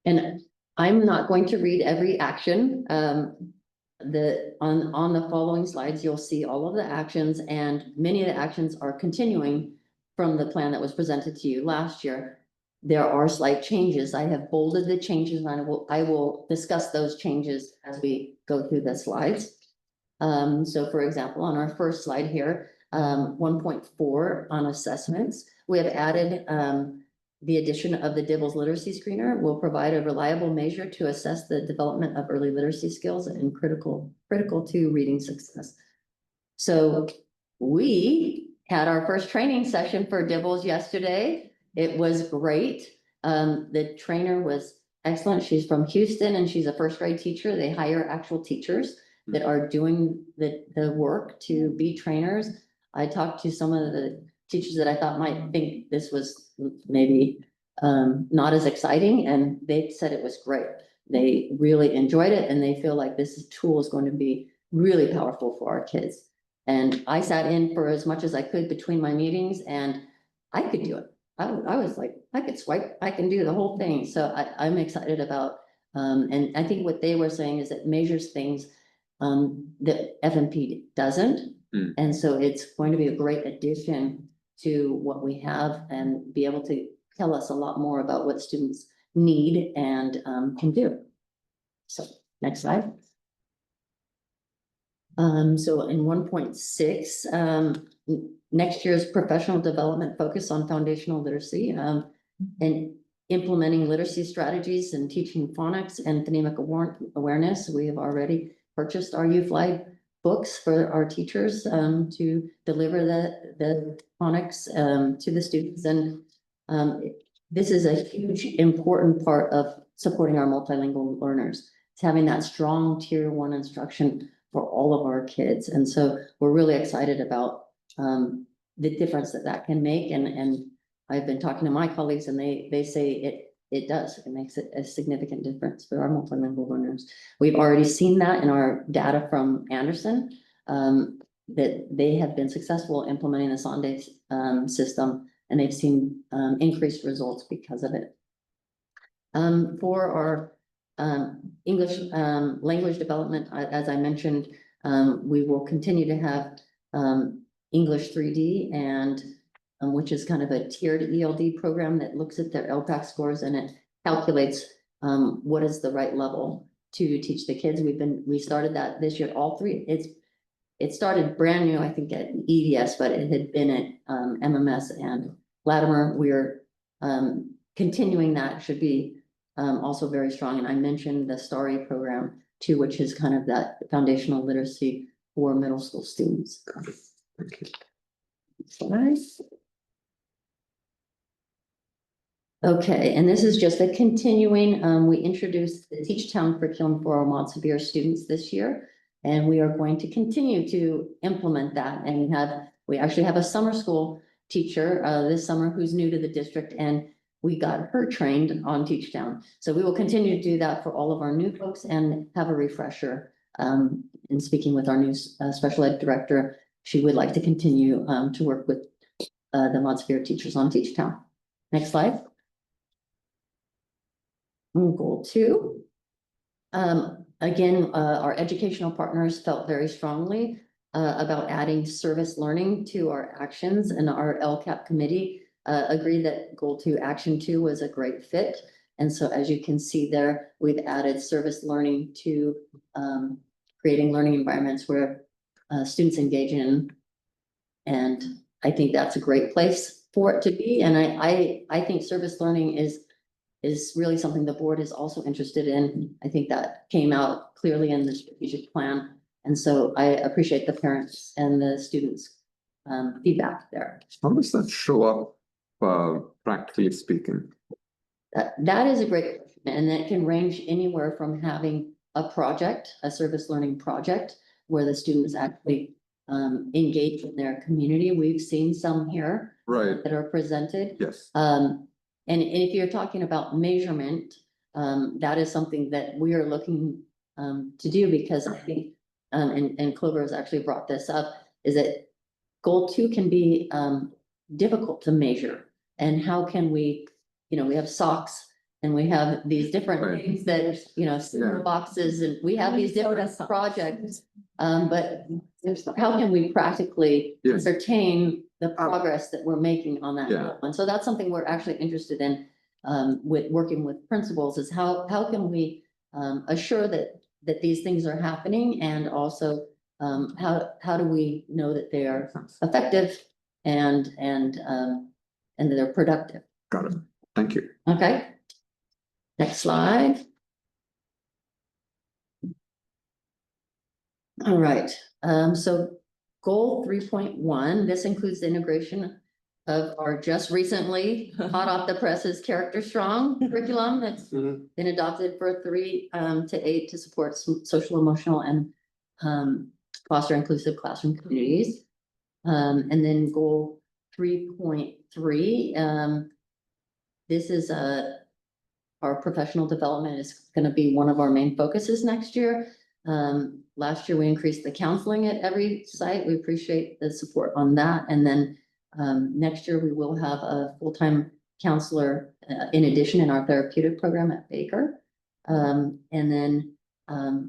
And I'm not going to read every action. On the following slides, you'll see all of the actions, and many of the actions are continuing from the plan that was presented to you last year. There are slight changes. I have bolded the changes, and I will discuss those changes as we go through the slides. So for example, on our first slide here, 1.4 on assessments, we have added the addition of the DIBELS literacy screener will provide a reliable measure to assess the development of early literacy skills and critical to reading success. So we had our first training session for DIBELS yesterday. It was great. The trainer was excellent. She's from Houston, and she's a first grade teacher. They hire actual teachers that are doing the work to be trainers. I talked to some of the teachers that I thought might think this was maybe not as exciting, and they said it was great. They really enjoyed it, and they feel like this tool is going to be really powerful for our kids. And I sat in for as much as I could between my meetings, and I could do it. I was like, I could swipe, I can do the whole thing. So I'm excited about, and I think what they were saying is it measures things that FNP doesn't. And so it's going to be a great addition to what we have, and be able to tell us a lot more about what students need and can do. So next slide. So in 1.6, next year's professional development focus on foundational literacy. And implementing literacy strategies and teaching phonics and phonemic awareness. We have already purchased our U-Fly books for our teachers to deliver the phonics to the students. And this is a huge important part of supporting our multilingual learners. It's having that strong tier 1 instruction for all of our kids. And so we're really excited about the difference that can make. And I've been talking to my colleagues and they say it does. It makes it a significant difference for our multilingual learners. We've already seen that in our data from Anderson, that they have been successful implementing the Sonde system, and they've seen increased results because of it. For our English language development, as I mentioned, we will continue to have English 3D and which is kind of a tiered ELD program that looks at their LPAC scores and it calculates what is the right level to teach the kids. We started that this year, all three. It started brand new, I think, at EDS, but it had been at MMS and Latimer. We're continuing that, should be also very strong. And I mentioned the STARI program too, which is kind of that foundational literacy for middle school students. Thank you. Nice. Okay, and this is just a continuing, we introduced the Teach Town curriculum for our Mod Severe students this year. And we are going to continue to implement that and we actually have a summer school teacher this summer who's new to the district, and we got her trained on Teach Town. So we will continue to do that for all of our new folks and have a refresher. In speaking with our new special ed director, she would like to continue to work with the Mod Severe teachers on Teach Town. Next slide. Goal 2. Again, our educational partners felt very strongly about adding service learning to our actions, and our LCAP committee agreed that goal 2, action 2 was a great fit. And so as you can see there, we've added service learning to creating learning environments where students engage in. And I think that's a great place for it to be. And I think service learning is really something the board is also interested in. I think that came out clearly in the strategic plan. And so I appreciate the parents and the students' feedback there. How does that show up, practically speaking? That is a great question, and that can range anywhere from having a project, a service learning project, where the students actually engage in their community. We've seen some here Right. that are presented. Yes. And if you're talking about measurement, that is something that we are looking to do, because I think, and Clover has actually brought this up, is that goal 2 can be difficult to measure. And how can we, we have socks and we have these different Right. things that, cereal boxes, and we have these different projects. But how can we practically Yes. ascertain the progress that we're making on that Yeah. goal? And so that's something we're actually interested in with working with principals, is how can we assure that these things are happening, and also how do we know that they are effective and that they're productive. Got it. Thank you. Okay. Next slide. All right, so goal 3.1, this includes the integration of our just recently hot off the presses Character Strong curriculum that's Mhm. been adopted for 3 to 8 to support social, emotional, and foster inclusive classroom communities. And then goal 3.3, this is our professional development is going to be one of our main focuses next year. Last year we increased the counseling at every site. We appreciate the support on that. And then next year we will have a full-time counselor in addition in our therapeutic program at Baker. And then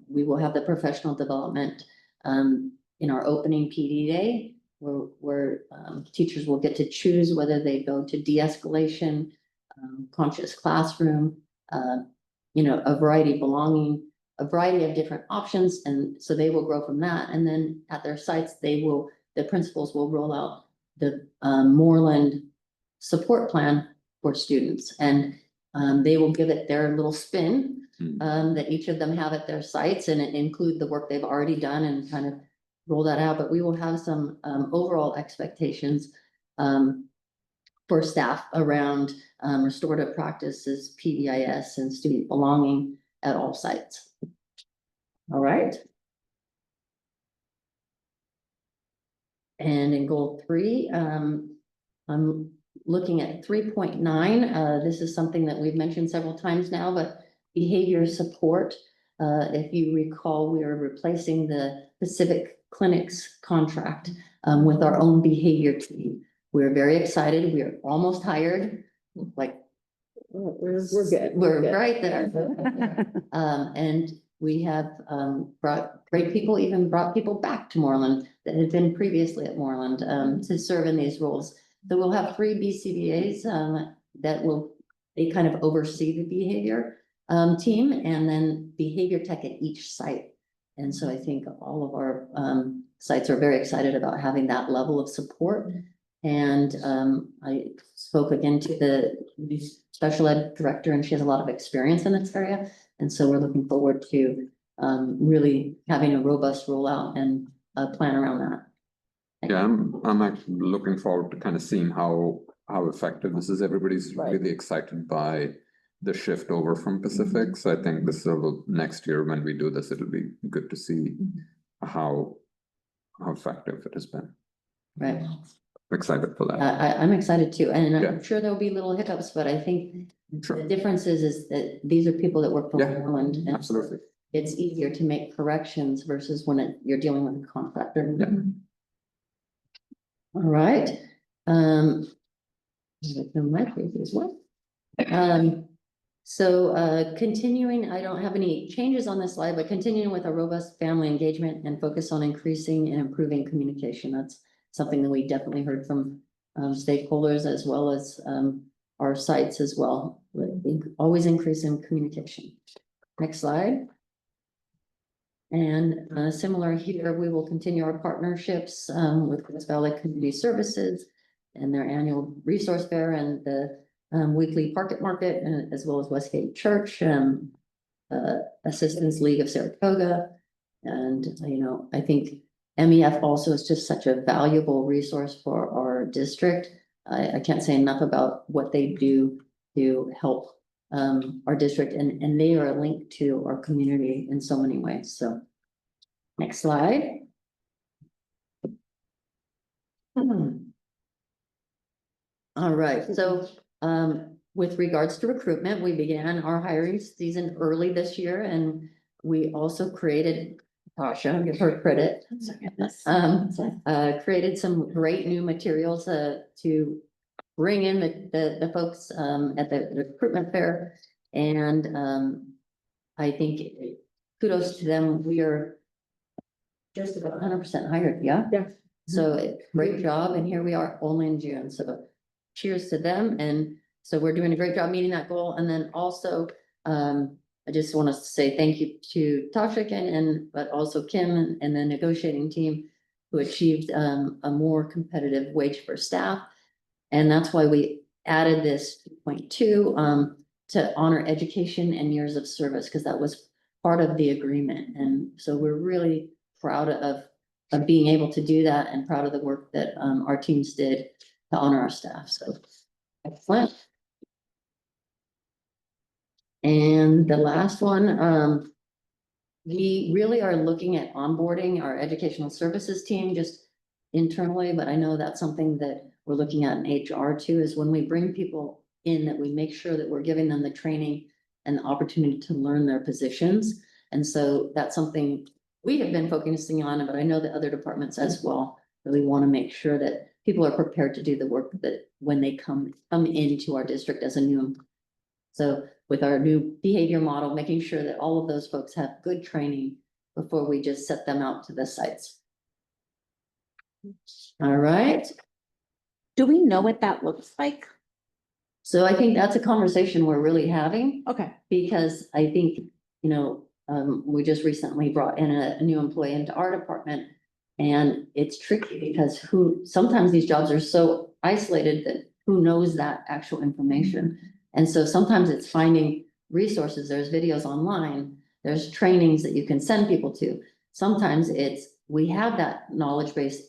we will have the professional development in our opening PD day, where teachers will get to choose whether they go to de-escalation, conscious classroom, a variety of belonging, a variety of different options. And so they will grow from that. And then at their sites, the principals will roll out the Moreland support plan for students. And They will give it their little spin, Hmm. that each of them have at their sites and include the work they've already done and kind of roll that out, but we will have some, overall expectations, for staff around, restorative practices, PBIS and student belonging at all sites. All right. And in goal 3, I'm looking at 3.9. This is something that we've mentioned several times now, but behavior support. If you recall, we are replacing the Pacific Clinics contract, with our own behavior team. We're very excited. We are almost hired, like We're good. we're good. right there. And we have, brought great people, even brought people back to Moreland that had been previously at Moreland, to serve in these roles. So we'll have 3 BCBAs, that will, they kind of oversee the behavior, team, and then behavior tech at each site. And so I think all of our, sites are very excited about having that level of support. And, I spoke again to the special ed director, and she has a lot of experience in this area. And so we're looking forward to, really having a robust rollout and a plan around that. Yeah, I'm actually looking forward to kind of seeing how effective this is. Everybody's Right. really excited by the shift over from Pacific. So I think this will, next year when we do this, it'll be good to see how effective it has been. Right. Excited for that. I'm excited too, and Yeah. I'm sure there'll be little hiccups, but I think Sure. the difference is that these are people that work for Yeah, Moreland. And Absolutely. it's easier to make corrections versus when you're dealing with a contractor. Yeah. All right. My previous one. So continuing, I don't have any changes on this slide, but continuing with a robust family engagement and focus on increasing and improving communication. That's something that we definitely heard from stakeholders as well as our sites as well. Always increase in communication. Next slide. And similar here, we will continue our partnerships with West Valley Community Services and their annual resource fair and the weekly Parket Market, as well as Westgate Church, Assistance League of Saratoga. And, I think MEF also is just such a valuable resource for our district. I can't say enough about what they do to help our district, and they are linked to our community in so many ways. So next slide. All right, so with regards to recruitment, we began our hiring season early this year, and we also created, Tasha, give her credit. Created some great new materials to bring in the folks at the recruitment fair. And I think kudos to them. We are just about 100% hired, yeah? Yeah. So great job, and here we are only in June, so cheers to them. And so we're doing a great job meeting that goal. And then also, I just want to say thank you to Tasha again, but also Kim and the negotiating team who achieved a more competitive wage for staff. And that's why we added this 2.2 to honor education and years of service, because that was part of the agreement. And so we're really proud of being able to do that, and proud of the work that our teams did to honor our staff. So excellent. And the last one, we really are looking at onboarding our educational services team just internally, but I know that's something that we're looking at in HR too, is when we bring people in, that we make sure that we're giving them the training and the opportunity to learn their positions. And so that's something we have been focusing on, but I know that other departments as well really want to make sure that people are prepared to do the work that when they come into our district as a new. So with our new behavior model, making sure that all of those folks have good training before we just set them out to the sites. All right. Do we know what that looks like? So I think that's a conversation we're really having, Okay. because I think, we just recently brought in a new employee into our department. And it's tricky because sometimes these jobs are so isolated that who knows that actual information. And so sometimes it's finding resources, there's videos online, there's trainings that you can send people to. Sometimes it's, we have that knowledge base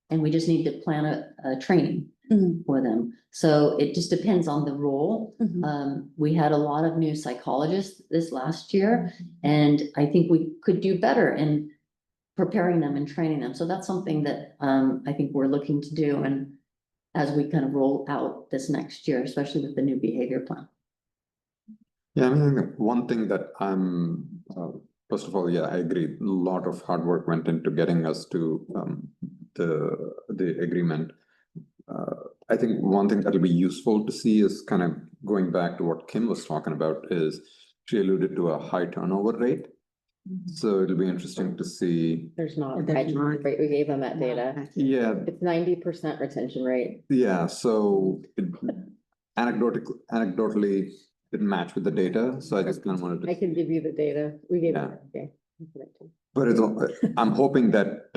and we just need to plan a training Mhm. for them. So it just depends on the role. Mhm. We had a lot of new psychologists this last year, and I think we could do better in preparing them and training them. So that's something that I think we're looking to do, and as we kind of roll out this next year, especially with the new behavior plan. Yeah, I mean, one thing that first of all, yeah, I agree. A lot of hard work went into getting us to the agreement. I think one thing that'll be useful to see is kind of going back to what Kim was talking about is she alluded to a high turnover rate. So it'll be interesting to see. There's not, There's not. right, we gave them that data. Yeah, It's 90% retention rate. yeah, so anecdotally, it matched with the data, so I just kind of wanted to. I can give you the data. We gave Yeah. it, okay. I'll put it to you. But I'm hoping that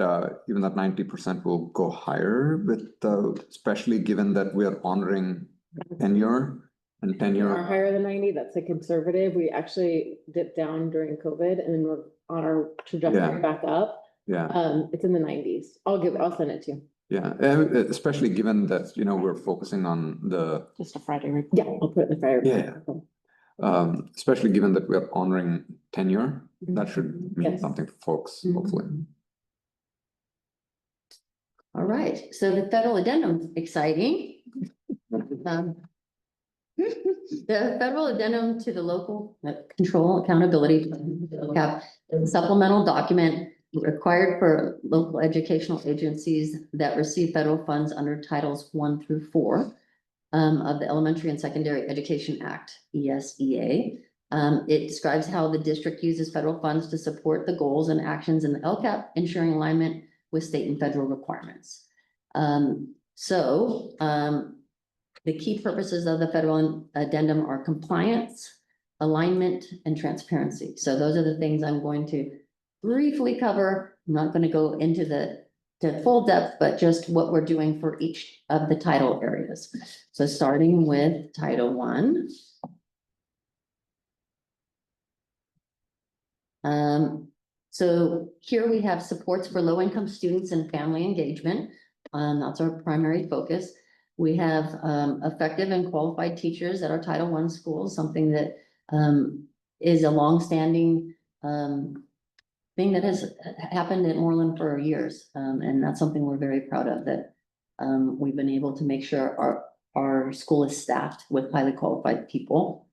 even that 90% will go higher with, especially given that we are honoring tenure and We are tenure. higher than 90, that's a conservative. We actually dipped down during COVID and then we're on our trajectory Yeah. back up. Yeah, It's in the 90s. I'll send it to you. yeah, especially given that, we're focusing on the, Just a Friday report. Yeah, I'll put it in the fire. Yeah. Especially given that we're honoring tenure, that should mean Yes. something for folks, Mhm. hopefully. All right, so the federal addendum, exciting. The federal addendum to the local control accountability cap is a supplemental document required for local educational agencies that receive federal funds under Titles 1 through 4 of the Elementary and Secondary Education Act, ESEA. It describes how the district uses federal funds to support the goals and actions in the LCAP, ensuring alignment with state and federal requirements. The key purposes of the federal addendum are compliance, alignment, and transparency. So those are the things I'm going to briefly cover. I'm not going to go into the full depth, but just what we're doing for each of the title areas. So starting with Title I. So here we have supports for low-income students and family engagement. That's our primary focus. We have effective and qualified teachers at our Title I schools, something that is a longstanding thing that has happened in Moreland for years. And that's something we're very proud of, that we've been able to make sure our school is staffed with highly qualified people.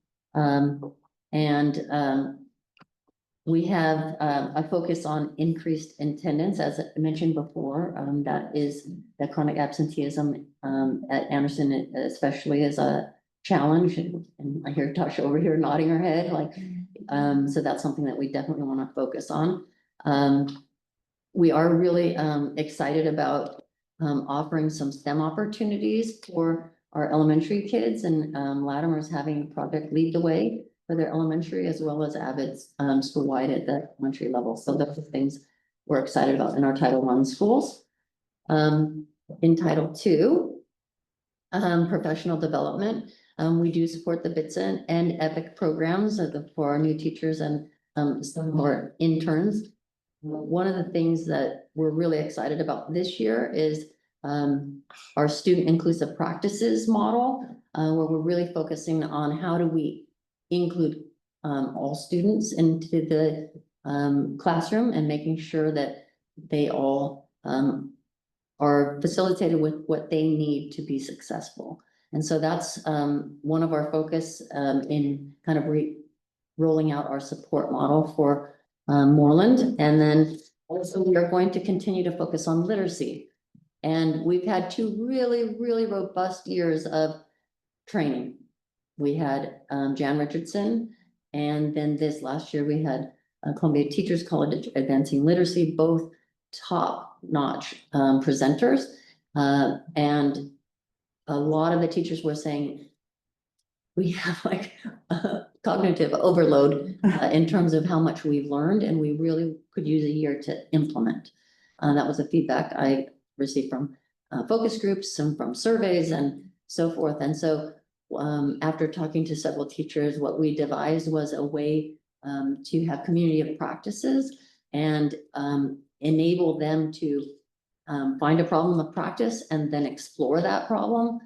We have a focus on increased attendance, as I mentioned before. That is the chronic absenteeism at Anderson especially is a challenge. And I hear Tasha over here nodding her head, like, so that's something that we definitely want to focus on. We are really excited about offering some STEM opportunities for our elementary kids, and Latimer's having Project Lead the Way for their elementary, as well as Abbott's school-wide at the elementary level. So those are things we're excited about in our Title I schools. In Title II, professional development, we do support the BITSA and EPIC programs for our new teachers and some of our interns. One of the things that we're really excited about this year is our student inclusive practices model, where we're really focusing on how do we include all students into the classroom and making sure that they all are facilitated with what they need to be successful. And so that's one of our focus in kind of rolling out our support model for Moreland. And then also we are going to continue to focus on literacy. And we've had 2 really, really robust years of training. We had Jan Richardson, and then this last year we had Columbia Teachers College Advancing Literacy, both top-notch presenters. And a lot of the teachers were saying, we have like cognitive overload in terms of how much we've learned, and we really could use a year to implement. That was the feedback I received from focus groups and from surveys and so forth. And so after talking to several teachers, what we devised was a way to have community of practices and enable them to find a problem of practice and then explore that problem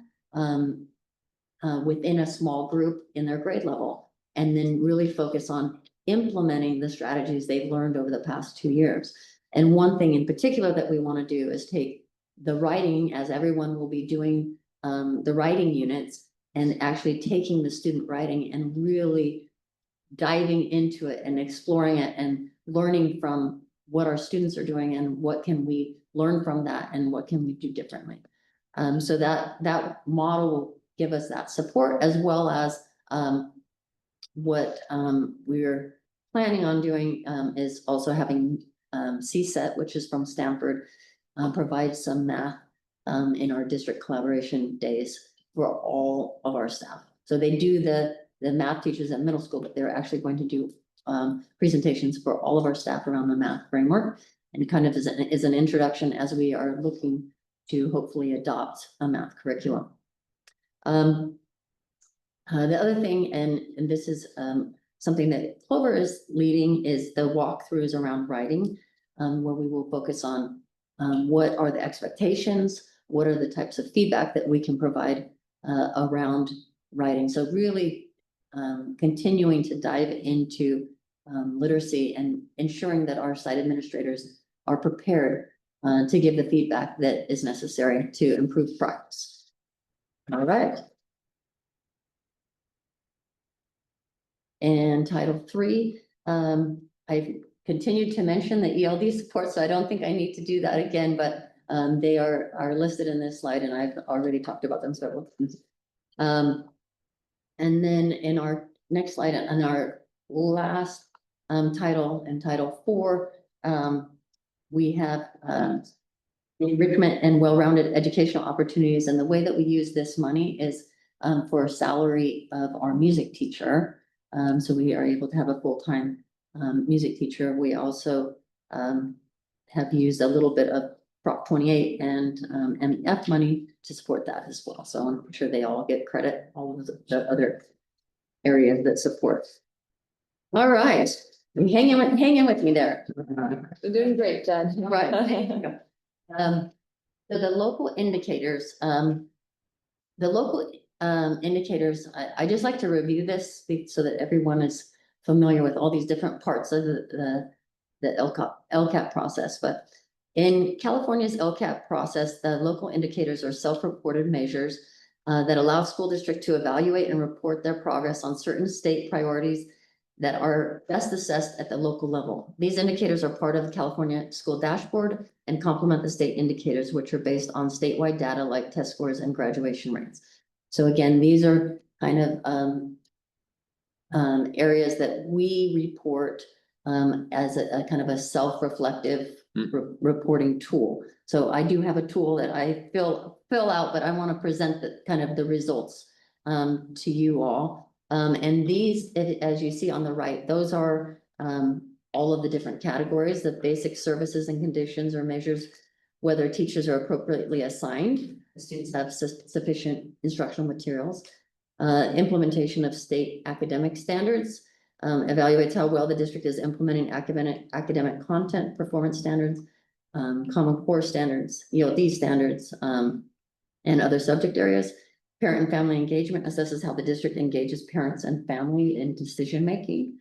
within a small group in their grade level, and then really focus on implementing the strategies they've learned over the past 2 years. And one thing in particular that we want to do is take the writing, as everyone will be doing the writing units, and actually taking the student writing and really diving into it and exploring it and learning from what our students are doing and what can we learn from that and what can we do differently. So that model will give us that support, as well as what we're planning on doing is also having CSET, which is from Stanford, provide some math in our district collaboration days for all of our staff. So they do the math teachers at middle school, but they're actually going to do presentations for all of our staff around the math framework, and kind of is an introduction as we are looking to hopefully adopt a math curriculum. The other thing, and this is something that Clover is leading, is the walkthroughs around writing, where we will focus on what are the expectations, what are the types of feedback that we can provide around writing. So really continuing to dive into literacy and ensuring that our site administrators are prepared to give the feedback that is necessary to improve practice. All right. And Title III, I've continued to mention the ELD support, so I don't think I need to do that again, but they are listed in this slide, and I've already talked about them several times. And then in our next slide, on our last title, in Title IV, we have enrichment and well-rounded educational opportunities. And the way that we use this money is for salary of our music teacher. So we are able to have a full-time music teacher. We also have used a little bit of Prop 28 and MEF money to support that as well. So I'm sure they all get credit, all of the other areas that support. All right, hang in with me there. You're doing great, Jen. Right. Thank you. So the local indicators, I just like to review this so that everyone is familiar with all these different parts of the LCAP process. But in California's LCAP process, the local indicators are self-reported measures that allow school district to evaluate and report their progress on certain state priorities that are best assessed at the local level. These indicators are part of the California School Dashboard and complement the state indicators, which are based on statewide data like test scores and graduation rates. So again, these are kind of areas that we report as a kind of a self-reflective reporting tool. So I do have a tool that I fill out, but I want to present the kind of the results to you all. And these, as you see on the right, those are all of the different categories, the basic services and conditions or measures, whether teachers are appropriately assigned, students have sufficient instructional materials, implementation of state academic standards, evaluates how well the district is implementing academic content, performance standards, Common Core standards, ELD standards, and other subject areas. Parent and family engagement assesses how the district engages parents and family in decision-making.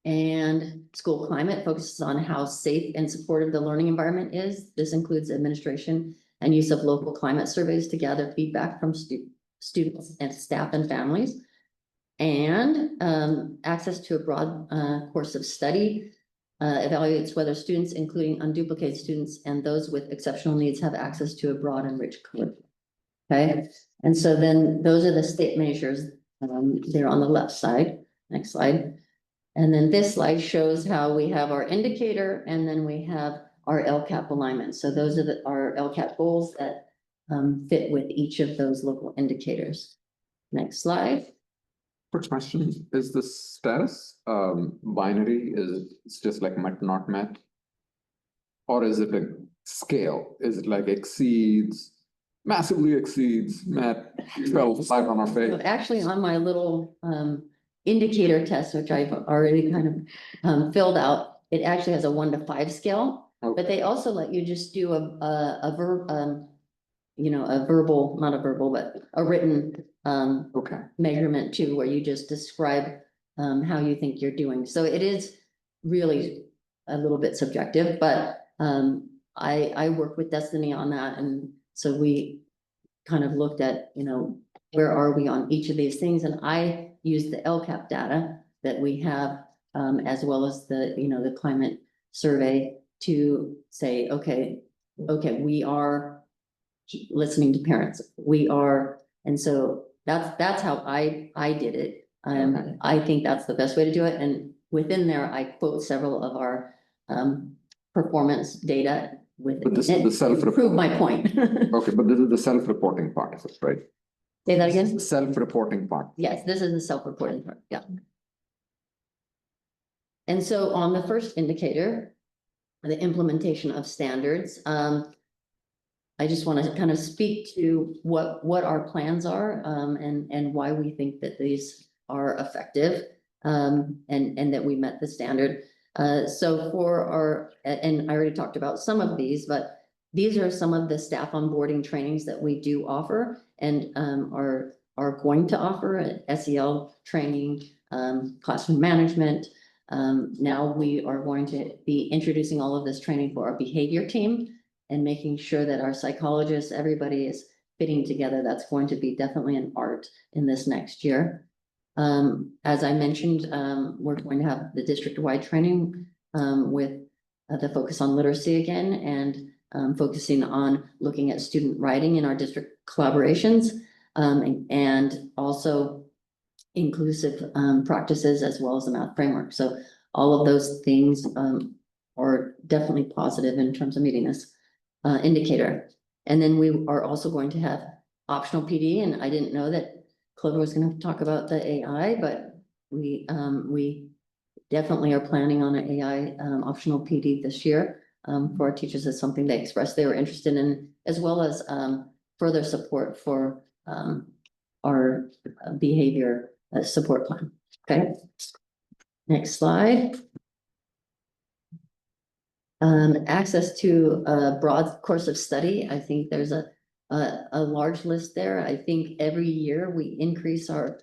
And school climate focuses on how safe and supportive the learning environment is. This includes administration and use of local climate surveys to gather feedback from students and staff and families. And access to a broad course of study evaluates whether students, including unduplicated students and those with exceptional needs, have access to a broad and rich curriculum. Okay, and so then those are the state measures. They're on the left side. Next slide. And then this slide shows how we have our indicator and then we have our LCAP alignment. So those are our LCAP goals that fit with each of those local indicators. Next slide. Quick question, is the status binary, it's just like met, not met? Or is it a scale? Is it like exceeds, massively exceeds, Matt, fell flat on our So face. actually, on my little indicator test, which I've already kind of filled out, it actually has a 1 to 5 scale. But they also let you just do a verb, you know, a verbal, not a verbal, but a written Okay, measurement too, where you just describe how you think you're doing. So it is really a little bit subjective, but I work with Destiny on that, and so we kind of looked at, you know, where are we on each of these things, and I use the LCAP data that we have as well as the, you know, the climate survey to say, okay, we are listening to parents, we are, and so that's how I did it. Okay. I think that's the best way to do it, and within there, I quote several of our performance data with But this is the it to prove my point. okay, but this is the self-reporting part of it, right? Say that again? Self-reporting part. Yes, this is the self-reporting part, yeah. And so on the first indicator, the implementation of standards, I just want to kind of speak to what our plans are, and why we think that these are effective, and that we met the standard. So for our, and I already talked about some of these, but these are some of the staff onboarding trainings that we do offer and are going to offer SEL training, classroom management. Now we are going to be introducing all of this training for our behavior team and making sure that our psychologists, everybody is fitting together. That's going to be definitely an art in this next year. As I mentioned, we're going to have the district-wide training with the focus on literacy again, and focusing on looking at student writing in our district collaborations, and also inclusive practices as well as the math framework. So all of those things are definitely positive in terms of meeting this indicator. And then we are also going to have optional PD, and I didn't know that Clover was going to talk about the AI, but we definitely are planning on an AI optional PD this year for our teachers. Is something they expressed they were interested in, as well as further support for our behavior support plan. Okay. Next slide. Access to a broad course of study. I think there's a large list there. I think every year we increase our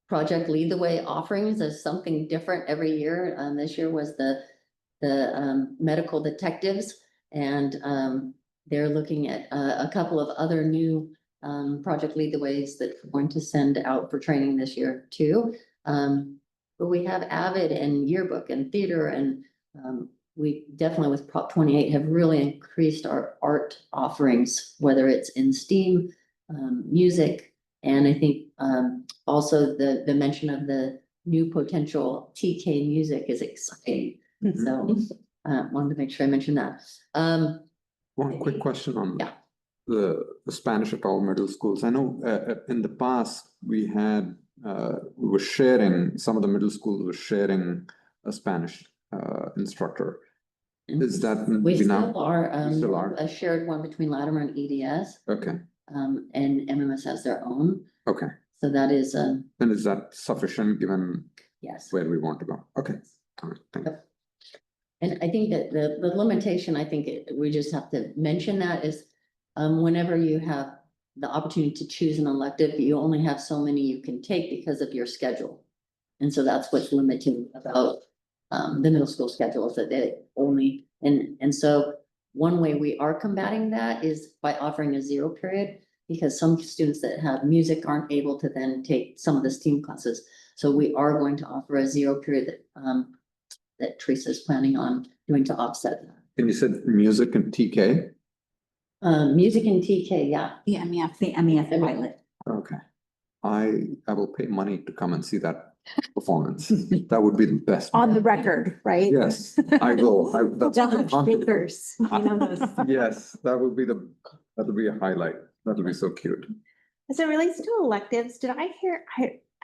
Project Lead the Way offerings as something different every year. This year was the medical detectives, and they're looking at a couple of other new Project Lead the Ways that we're going to send out for training this year too. But we have Avid and Yearbook and theater, and we definitely with Prop 28 have really increased our art offerings, whether it's in STEAM, music, and I think also the mention of the new potential TK music is exciting. So wanted to make sure I mentioned that. One quick question on Yeah. the Spanish at all middle schools. I know in the past we had we were sharing, some of the middle schools were sharing a Spanish instructor. Is that We maybe now? still are, You still are? a shared one between Latimer and EDS, Okay, and MMS has their own. okay. So that is, And is that sufficient given yes. where we want to go? Okay. All right, thank you. And I think that the limitation, I think we just have to mention that is, whenever you have the opportunity to choose an elective, you only have so many you can take because of your schedule. And so that's what's limiting about the middle school schedule, is that they only, and so one way we are combating that is by offering a 0 period, because some students that have music aren't able to then take some of the STEAM classes. So we are going to offer a 0 period that Teresa's planning on doing to offset that. And you said music and TK? Music and TK, yeah. The MEF pilot. Okay. I will pay money to come and see that performance. That would be the best. On the record, right? Yes, I will. That's Double confident. shakers, you know those. Yes, that would be a highlight. That would be so cute. As it relates to electives, did I hear,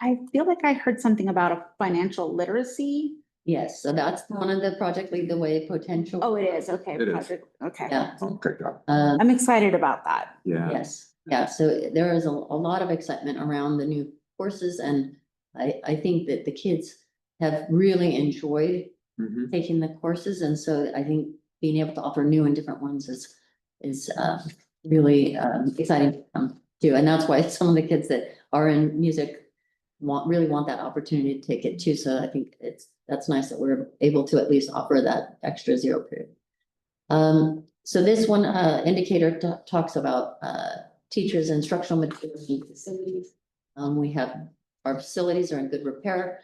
I feel like I heard something about a financial literacy. Yes, so that's one of the Project Lead the Way potential. Oh, it is, okay. It is. project, Okay. Yeah, Okay, got it. um, I'm excited about that. Yeah. yes. Yeah, so there is a lot of excitement around the new courses and I think that the kids have really enjoyed Mhm. taking the courses. And so I think being able to offer new and different ones is really exciting too. And that's why some of the kids that are in music really want that opportunity to take it too. So I think that's nice that we're able to at least offer that extra 0 period. So this one indicator talks about teachers, instructional materials and facilities. We have, our facilities are in good repair.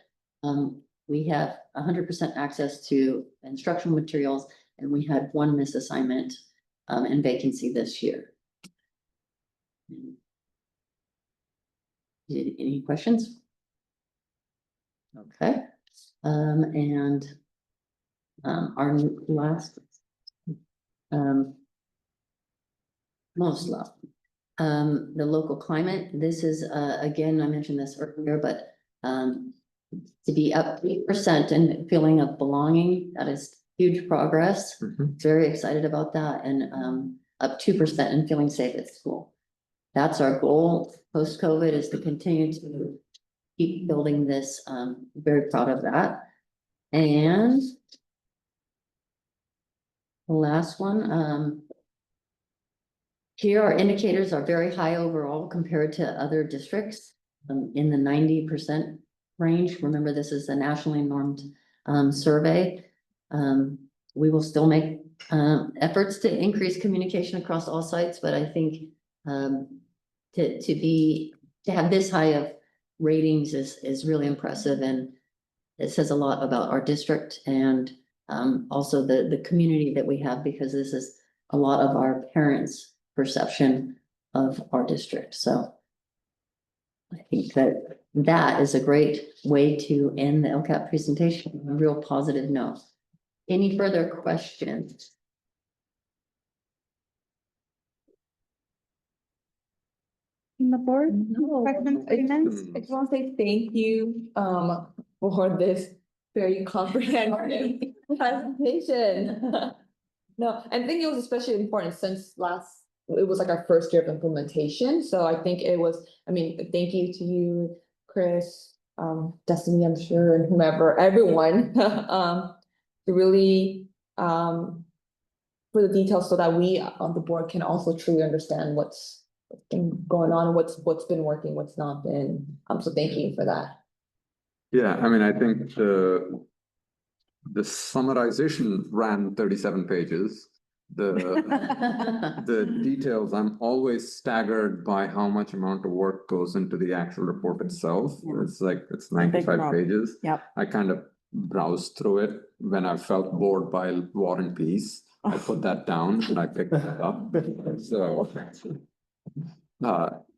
We have 100% access to instructional materials, and we had 1 misassignment and vacancy this year. Any questions? Okay, and our last, most love, the local climate. This is, again, I mentioned this earlier, but to be up 8% and feeling of belonging, that is huge progress. Mhm. Very excited about that, and up 2% and feeling safe at school. That's our goal post-COVID, is to continue to keep building this. Very proud of that. And the last one, here our indicators are very high overall compared to other districts, in the 90% range. Remember, this is a nationally normed survey. We will still make efforts to increase communication across all sites, but I think to have this high of ratings is really impressive, and it says a lot about our district and also the community that we have, because this is a lot of our parents' perception of our district. So I think that is a great way to end the LCAP presentation on a real positive note. Any further questions? In the board? No, Questions, I comments? I just want to say thank you, for this very comprehensive presentation. No, I think it was especially important since it was like our first year of implementation, so I think it was, I mean, thank you to you, Chris, Destiny, I'm sure, and whomever, everyone, to really, for the details so that we on the board can also truly understand what's been going on, what's been working, what's not been. So thank you for that. Yeah, I mean, I think the summarization ran 37 pages. The details, I'm always staggered by how much amount of work goes into the actual report itself. It's like, it's 95 pages. Yep. I kind of browsed through it when I felt bored by War and Peace. I put that down and I picked it up. So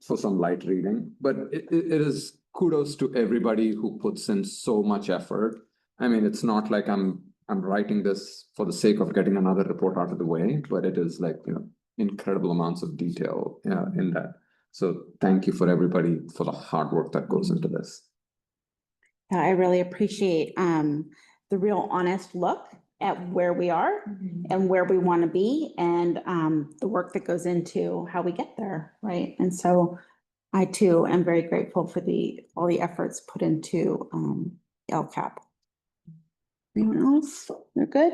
for some light reading, but it is kudos to everybody who puts in so much effort. I mean, it's not like I'm writing this for the sake of getting another report out of the way, but it is like, incredible amounts of detail in that. So thank you for everybody for the hard work that goes into this. I really appreciate the real honest look at where we are and where we want to be, and the work that goes into how we get there, right? And so I too am very grateful for all the efforts put into LCAP. Anyone else? You're good?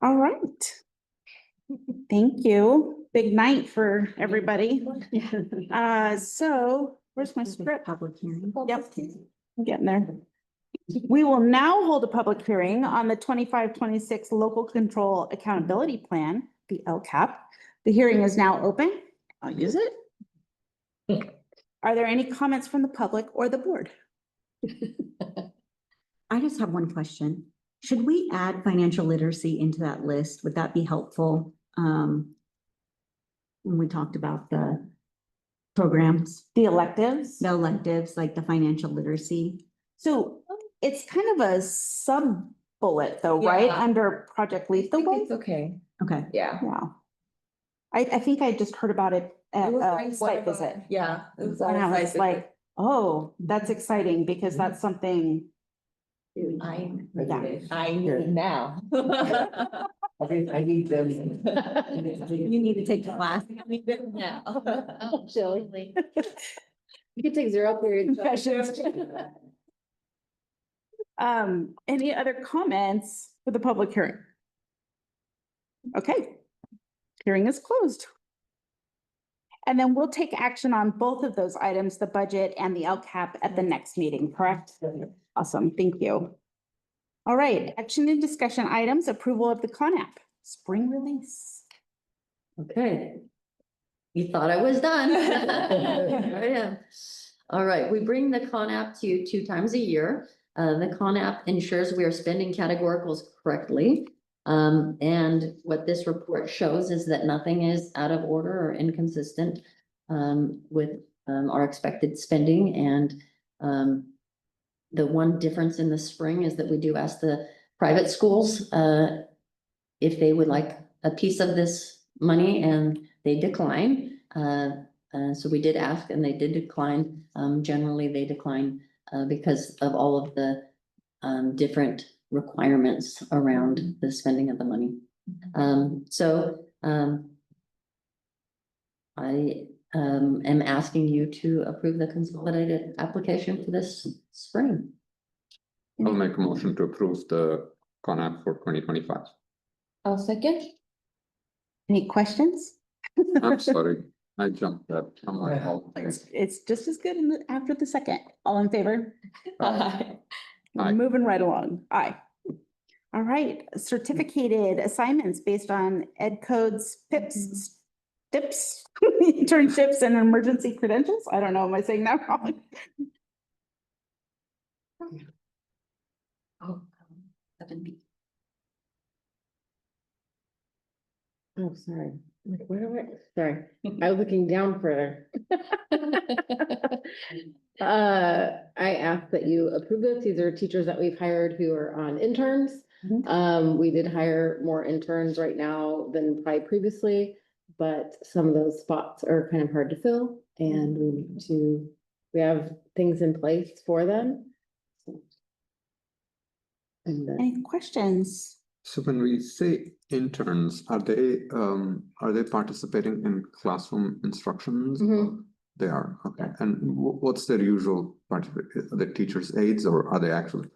All right. Thank you. Big night for everybody. So where's my script? Public hearing. Yep, I'm getting there. We will now hold a public hearing on the 25-26 Local Control Accountability Plan, the LCAP. The hearing is now open. I'll use it. Are there any comments from the public or the board? I just have one question. Should we add financial literacy into that list? Would that be helpful? When we talked about the programs, The electives? the electives, like the financial literacy. So it's kind of a sub bullet though, right? Yeah. Under Project Lead the Way? It's okay, Okay. yeah. Wow. I think I just heard about it at It was a like site one of visit. our- Yeah. It was And our I site was visit. like, oh, that's exciting because that's something. I Yeah. I knew now. I need them. You need to take the class. Yeah. Absolutely. You can take 0 period. Confessions. Any other comments for the public hearing? Okay, hearing is closed. And then we'll take action on both of those items, the budget and the LCAP at the next meeting, correct? Awesome, thank you. All right, action and discussion items, approval of the CONAP spring release. Okay. You thought I was done. Here I am. All right, we bring the CONAP to you 2 times a year. The CONAP ensures we are spending categoricals correctly. And what this report shows is that nothing is out of order or inconsistent with our expected spending. And the one difference in the spring is that we do ask the private schools if they would like a piece of this money, and they decline. So we did ask and they did decline. Generally, they decline because of all of the different requirements around the spending of the money. I am asking you to approve the consolidated application for this spring. I'll make a motion to approve the CONAP for 2025. I'll second. Any questions? I'm sorry, I jumped that. I'm like, oh, okay. It's just as good after the second. All in favor? Aye. We're moving right along. Aye. All right, certificated assignments based on Ed Code's PIPS, TIPS, internships and emergency credentials. I don't know, am I saying that wrong? Oh, 7B. Oh, sorry. Like, where am I? Sorry, I was looking down further. I asked that you approve this. These are teachers that we've hired who are on interns. We did hire more interns right now than probably previously, but some of those spots are kind of hard to fill and we have things in place for them. And Any questions? So when we say interns, are they participating in classroom instructions? Mhm. They are, okay. And what's their usual participation? Are they teachers' aides or are they actually?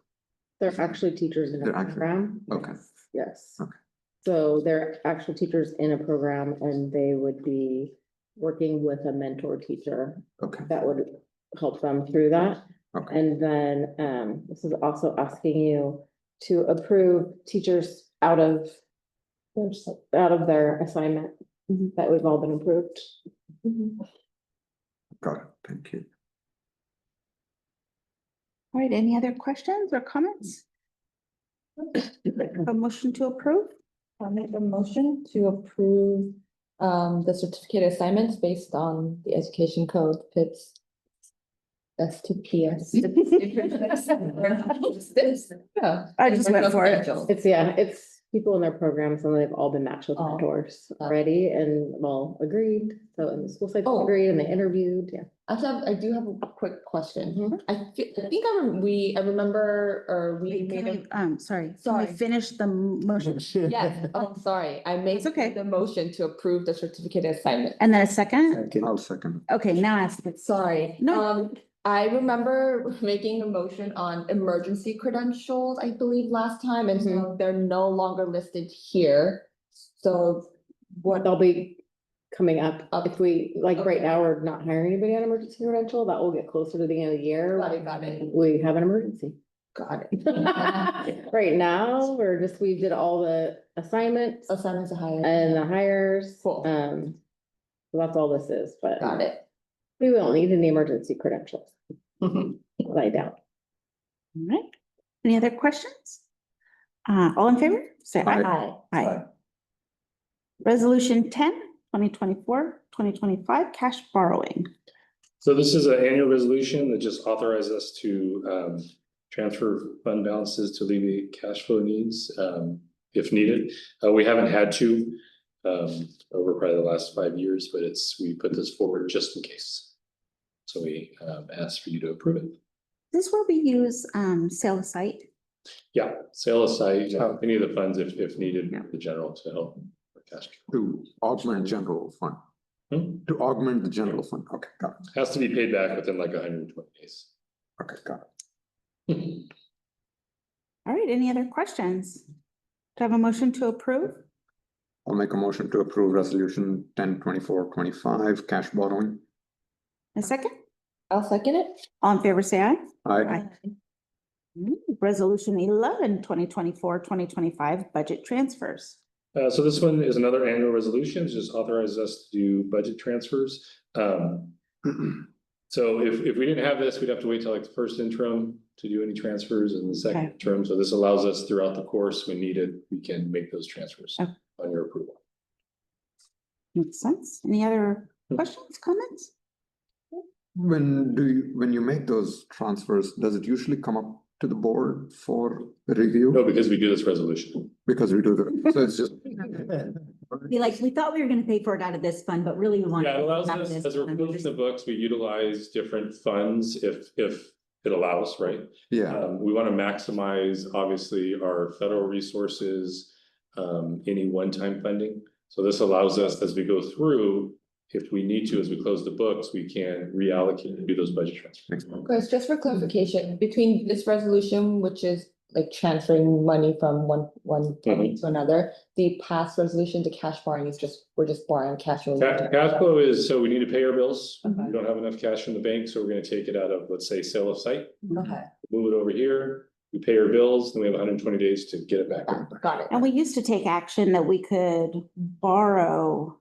they're actually teachers in a They're actually- program. Okay. Yes. Okay. So they're actual teachers in a program and they would be working with a mentor teacher Okay, that would help them through that. okay, And then this is also asking you to approve teachers out of their assignment that we've all been approved. got it, thank you. All right, any other questions or comments? A motion to approve? I'll make a motion to approve the certificate assignments based on the education code PIPS. STPS. Yeah. I just went for it. It's people in their programs and they've all been matched with Oh. mentors already and well agreed. So and the school sites Oh. agreed and they interviewed, yeah. I do have a quick question. Mhm. I think I remember, or we Wait, made can a. we, sorry, can we Sorry. finish the motion? Yes, oh, sorry, I made It's okay. the motion to approve the certificate assignment. And then a second? I'll second. Okay, now ask it. Sorry. No. I remember making a motion on emergency credentials, I believe, last time, and so they're no longer listed here. So what, They'll be coming up. If we, like right now, we're not hiring anybody on emergency credential, that will get closer to the end of the year. got it. We have an emergency. Got it. Right now, we did all the assignments Assignments are hired. and the hires. Cool. So that's all this is, but. Got it. We won't need any emergency credentials. I doubt. All right, any other questions? All in favor? Say aye. Aye. Aye. Resolution 10, 2024-2025 cash borrowing. So this is an annual resolution that just authorizes us to transfer fund balances to alleviate cash flow needs if needed. We haven't had to over probably the last 5 years, but we put this forward just in case. So we ask for you to approve it. This is where we use sale of site Yeah, sale of site, any of the funds if needed, the general to help. with cash. To augment general fund. Hmm? To augment the general fund. Okay, got it. Has to be paid back within like 120 days. Okay, got it. All right, any other questions? Do I have a motion to approve? I'll make a motion to approve resolution 10/24/25 cash borrowing. A second? I'll second it. All in favor, say aye. Aye. Resolution 11/2024/2025 budget transfers. So this one is another annual resolution, just authorizes us to do budget transfers. So if we didn't have this, we'd have to wait till like the first interim to do any transfers in the second Okay. term. So this allows us throughout the course, when needed, we can make those transfers Okay. on your approval. Makes sense. Any other questions, comments? When you make those transfers, does it usually come up to the board for review? No, because we do this resolution. Because we do so it's just, Be like, we thought we were gonna pay for it out of this fund, but really we want. Yeah, it allows out of us, this as we're fund. building the books, we utilize different funds if it allows, right? yeah, We want to maximize, obviously, our federal resources, any one-time funding. So this allows us, as we go through, if we need to, as we close the books, we can reallocate and do those budget transfers. Chris, just for clarification, between this resolution, which is like transferring money from one fund to another, the past resolution, the cash borrowing is just, we're just borrowing cash. Cash flow is, so we need to pay our bills. Okay. We don't have enough cash in the bank, so we're gonna take it out of, let's say, sale of site, Okay, move it over here, we pay our bills, then we have 120 days to get it back. got it. And we used to take action that we could borrow,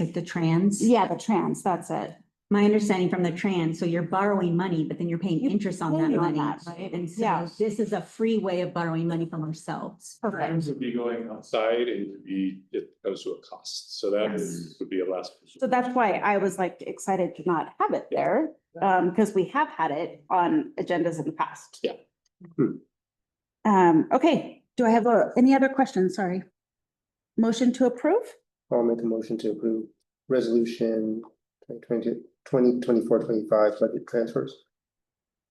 Like the trans. yeah, the trans, that's it. My understanding from the trans, so you're borrowing money, but then you're paying interest on that paying on money. that, right? And Yeah. so this is a free way of borrowing money from ourselves. Trends would be going outside and it goes to a cost, so that would be a last. So that's why I was like excited to not have it there, because we have had it on agendas in the past. Yeah. Okay, do I have any other questions? Sorry. Motion to approve? I'll make a motion to approve resolution 2024/25 budget transfers.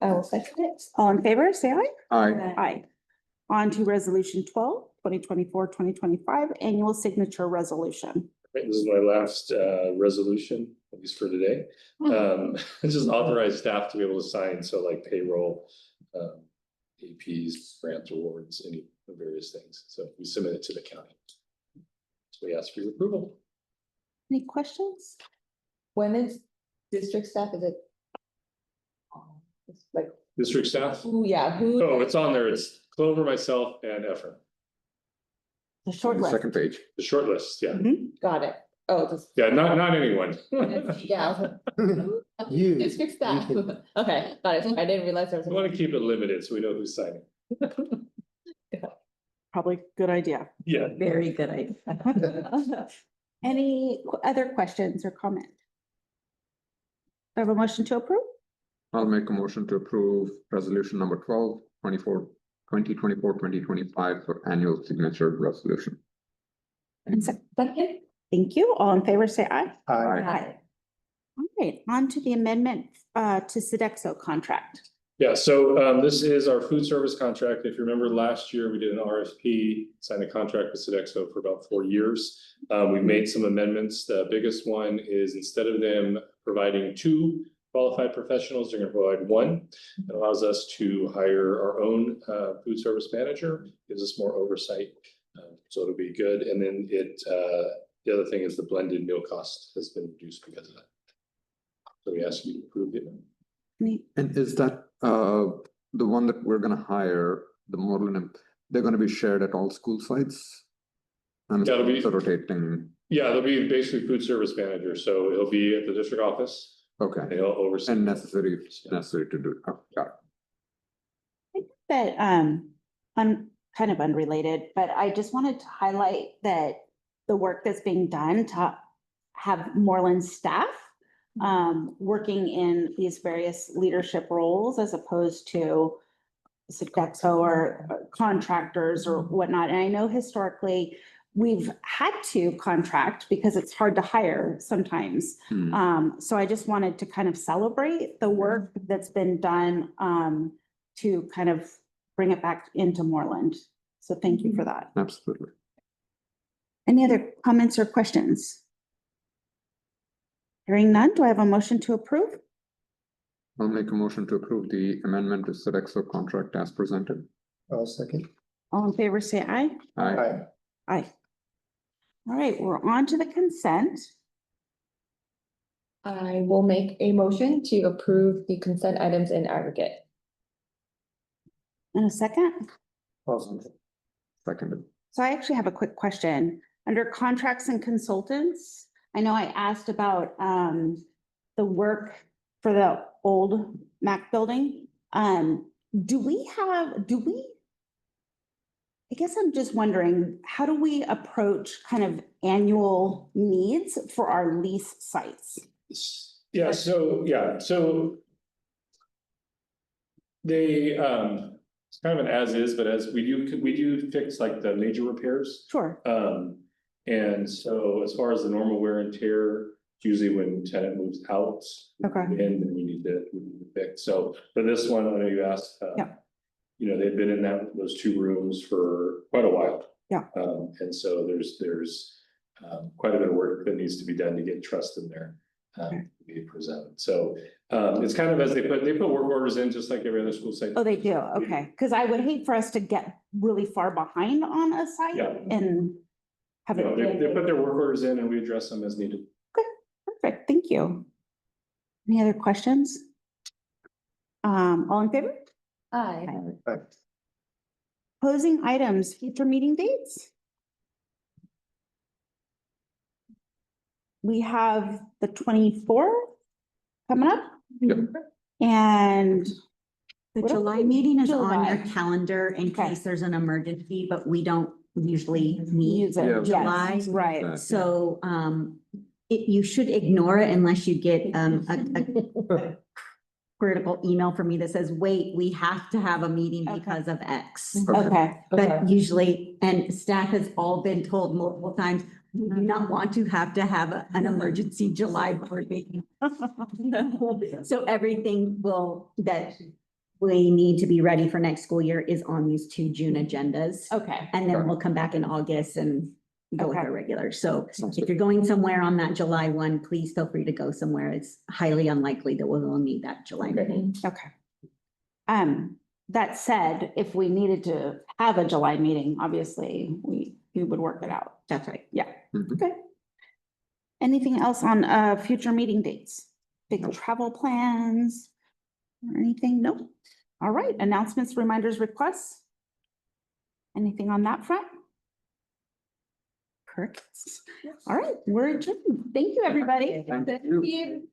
I will second it. All in favor, say aye. aye. Aye. On to resolution 12/2024/2025 annual signature resolution. Right, this is my last resolution, at least for today. This is authorized staff to be able to sign, so like payroll, APs, grant awards, any various things. So we submit it to the county. So we ask for your approval. Any questions? When is district staff, is it? It's like, District staff? who, yeah, who? Oh, it's on there. It's Clover, myself, and Efren. The short list. Second page. The short list, yeah. Got it. Oh, just. Yeah, not anyone. Yeah. I was like, You. District staff. Okay, got it. I didn't realize there was. We want to keep it limited so we know who's signing. Probably good idea. Yeah. Very good idea. Any other questions or comment? I have a motion to approve? I'll make a motion to approve resolution number 2024/2025 for annual signature resolution. Second. Thank you. All in favor, say aye. Aye. Aye. All right, on to the amendment to Sodexo contract. Yeah, so this is our food service contract. If you remember last year, we did an RFP, signed a contract with Sodexo for about 4 years. We made some amendments. The biggest one is instead of them providing 2 qualified professionals, they're gonna provide 1. It allows us to hire our own food service manager, gives us more oversight. So it'll be good. And then the other thing is the blended meal cost has been reduced because of that. So we ask you to approve it. And is that the one that we're gonna hire, the Moreland, they're gonna be shared at all school sites? And That'll be- it's a rotating, Yeah, there'll be basically food service manager, so it'll be at the district office, okay, and he'll oversee. and necessary to do, oh, got it. That, kind of unrelated, but I just wanted to highlight that the work that's being done to have Moreland staff working in these various leadership roles as opposed to Sodexo or contractors or whatnot. And I know historically we've had to contract because it's hard to hire sometimes. So I just wanted to kind of celebrate the work that's been done to kind of bring it back into Moreland. So thank you for that. Absolutely. Any other comments or questions? Hearing none, do I have a motion to approve? I'll make a motion to approve the amendment to Sodexo contract as presented. I'll second. All in favor, say aye. Aye. Aye. All right, we're on to the consent. I will make a motion to approve the consent items in aggregate. In a second. Seconded. So I actually have a quick question. Under contracts and consultants, I know I asked about the work for the old Mac building. I guess I'm just wondering, how do we approach kind of annual needs for our lease sites? Yeah, so they, it's kind of an as is, but as we do fix like the major repairs. Sure. And so as far as the normal wear and tear, usually when tenant moves out. Okay. And then we need to fix. So for this one, I know you asked. Yeah. You know, they've been in those two rooms for quite a while. Yeah. And so there's quite a bit of work that needs to be done to get trust in there. Okay. To be presented. So it's kind of as they put work orders in, just like every other school site. Oh, they do, okay, because I would hate for us to get really far behind on a site Yeah. and have You know, it. they put their work orders in and we address them as needed. Perfect, thank you. Any other questions? All in favor? Aye. Closing items, future meeting dates? We have the 24th coming up. Yep. And The What July about meeting is on July? your calendar in Okay. case there's an emergency, but we don't usually meet use it, Yeah. yes, July. right. So, you should ignore it unless you get, a critical email from me that says, wait, we have to have a meeting Okay. because of X. Okay, But usually, and staff has all been told multiple times, we do not want to have an emergency July board meeting. So everything that we need to be ready for next school year is on these two June agendas. okay, And then we'll come back in August and go with Okay. our regular. So Sounds if good. you're going somewhere on that July one, please feel free to go somewhere. It's highly unlikely that we'll need that July meeting. okay. That said, if we needed to have a July meeting, obviously, we would work it out. That's right. Mhm. Okay. Anything else on future meeting dates? Big travel plans? Or anything? No. All right, announcements, reminders, requests? Anything on that front? Correct. All right, we're adjourned. Thank you, everybody. Thank you. you.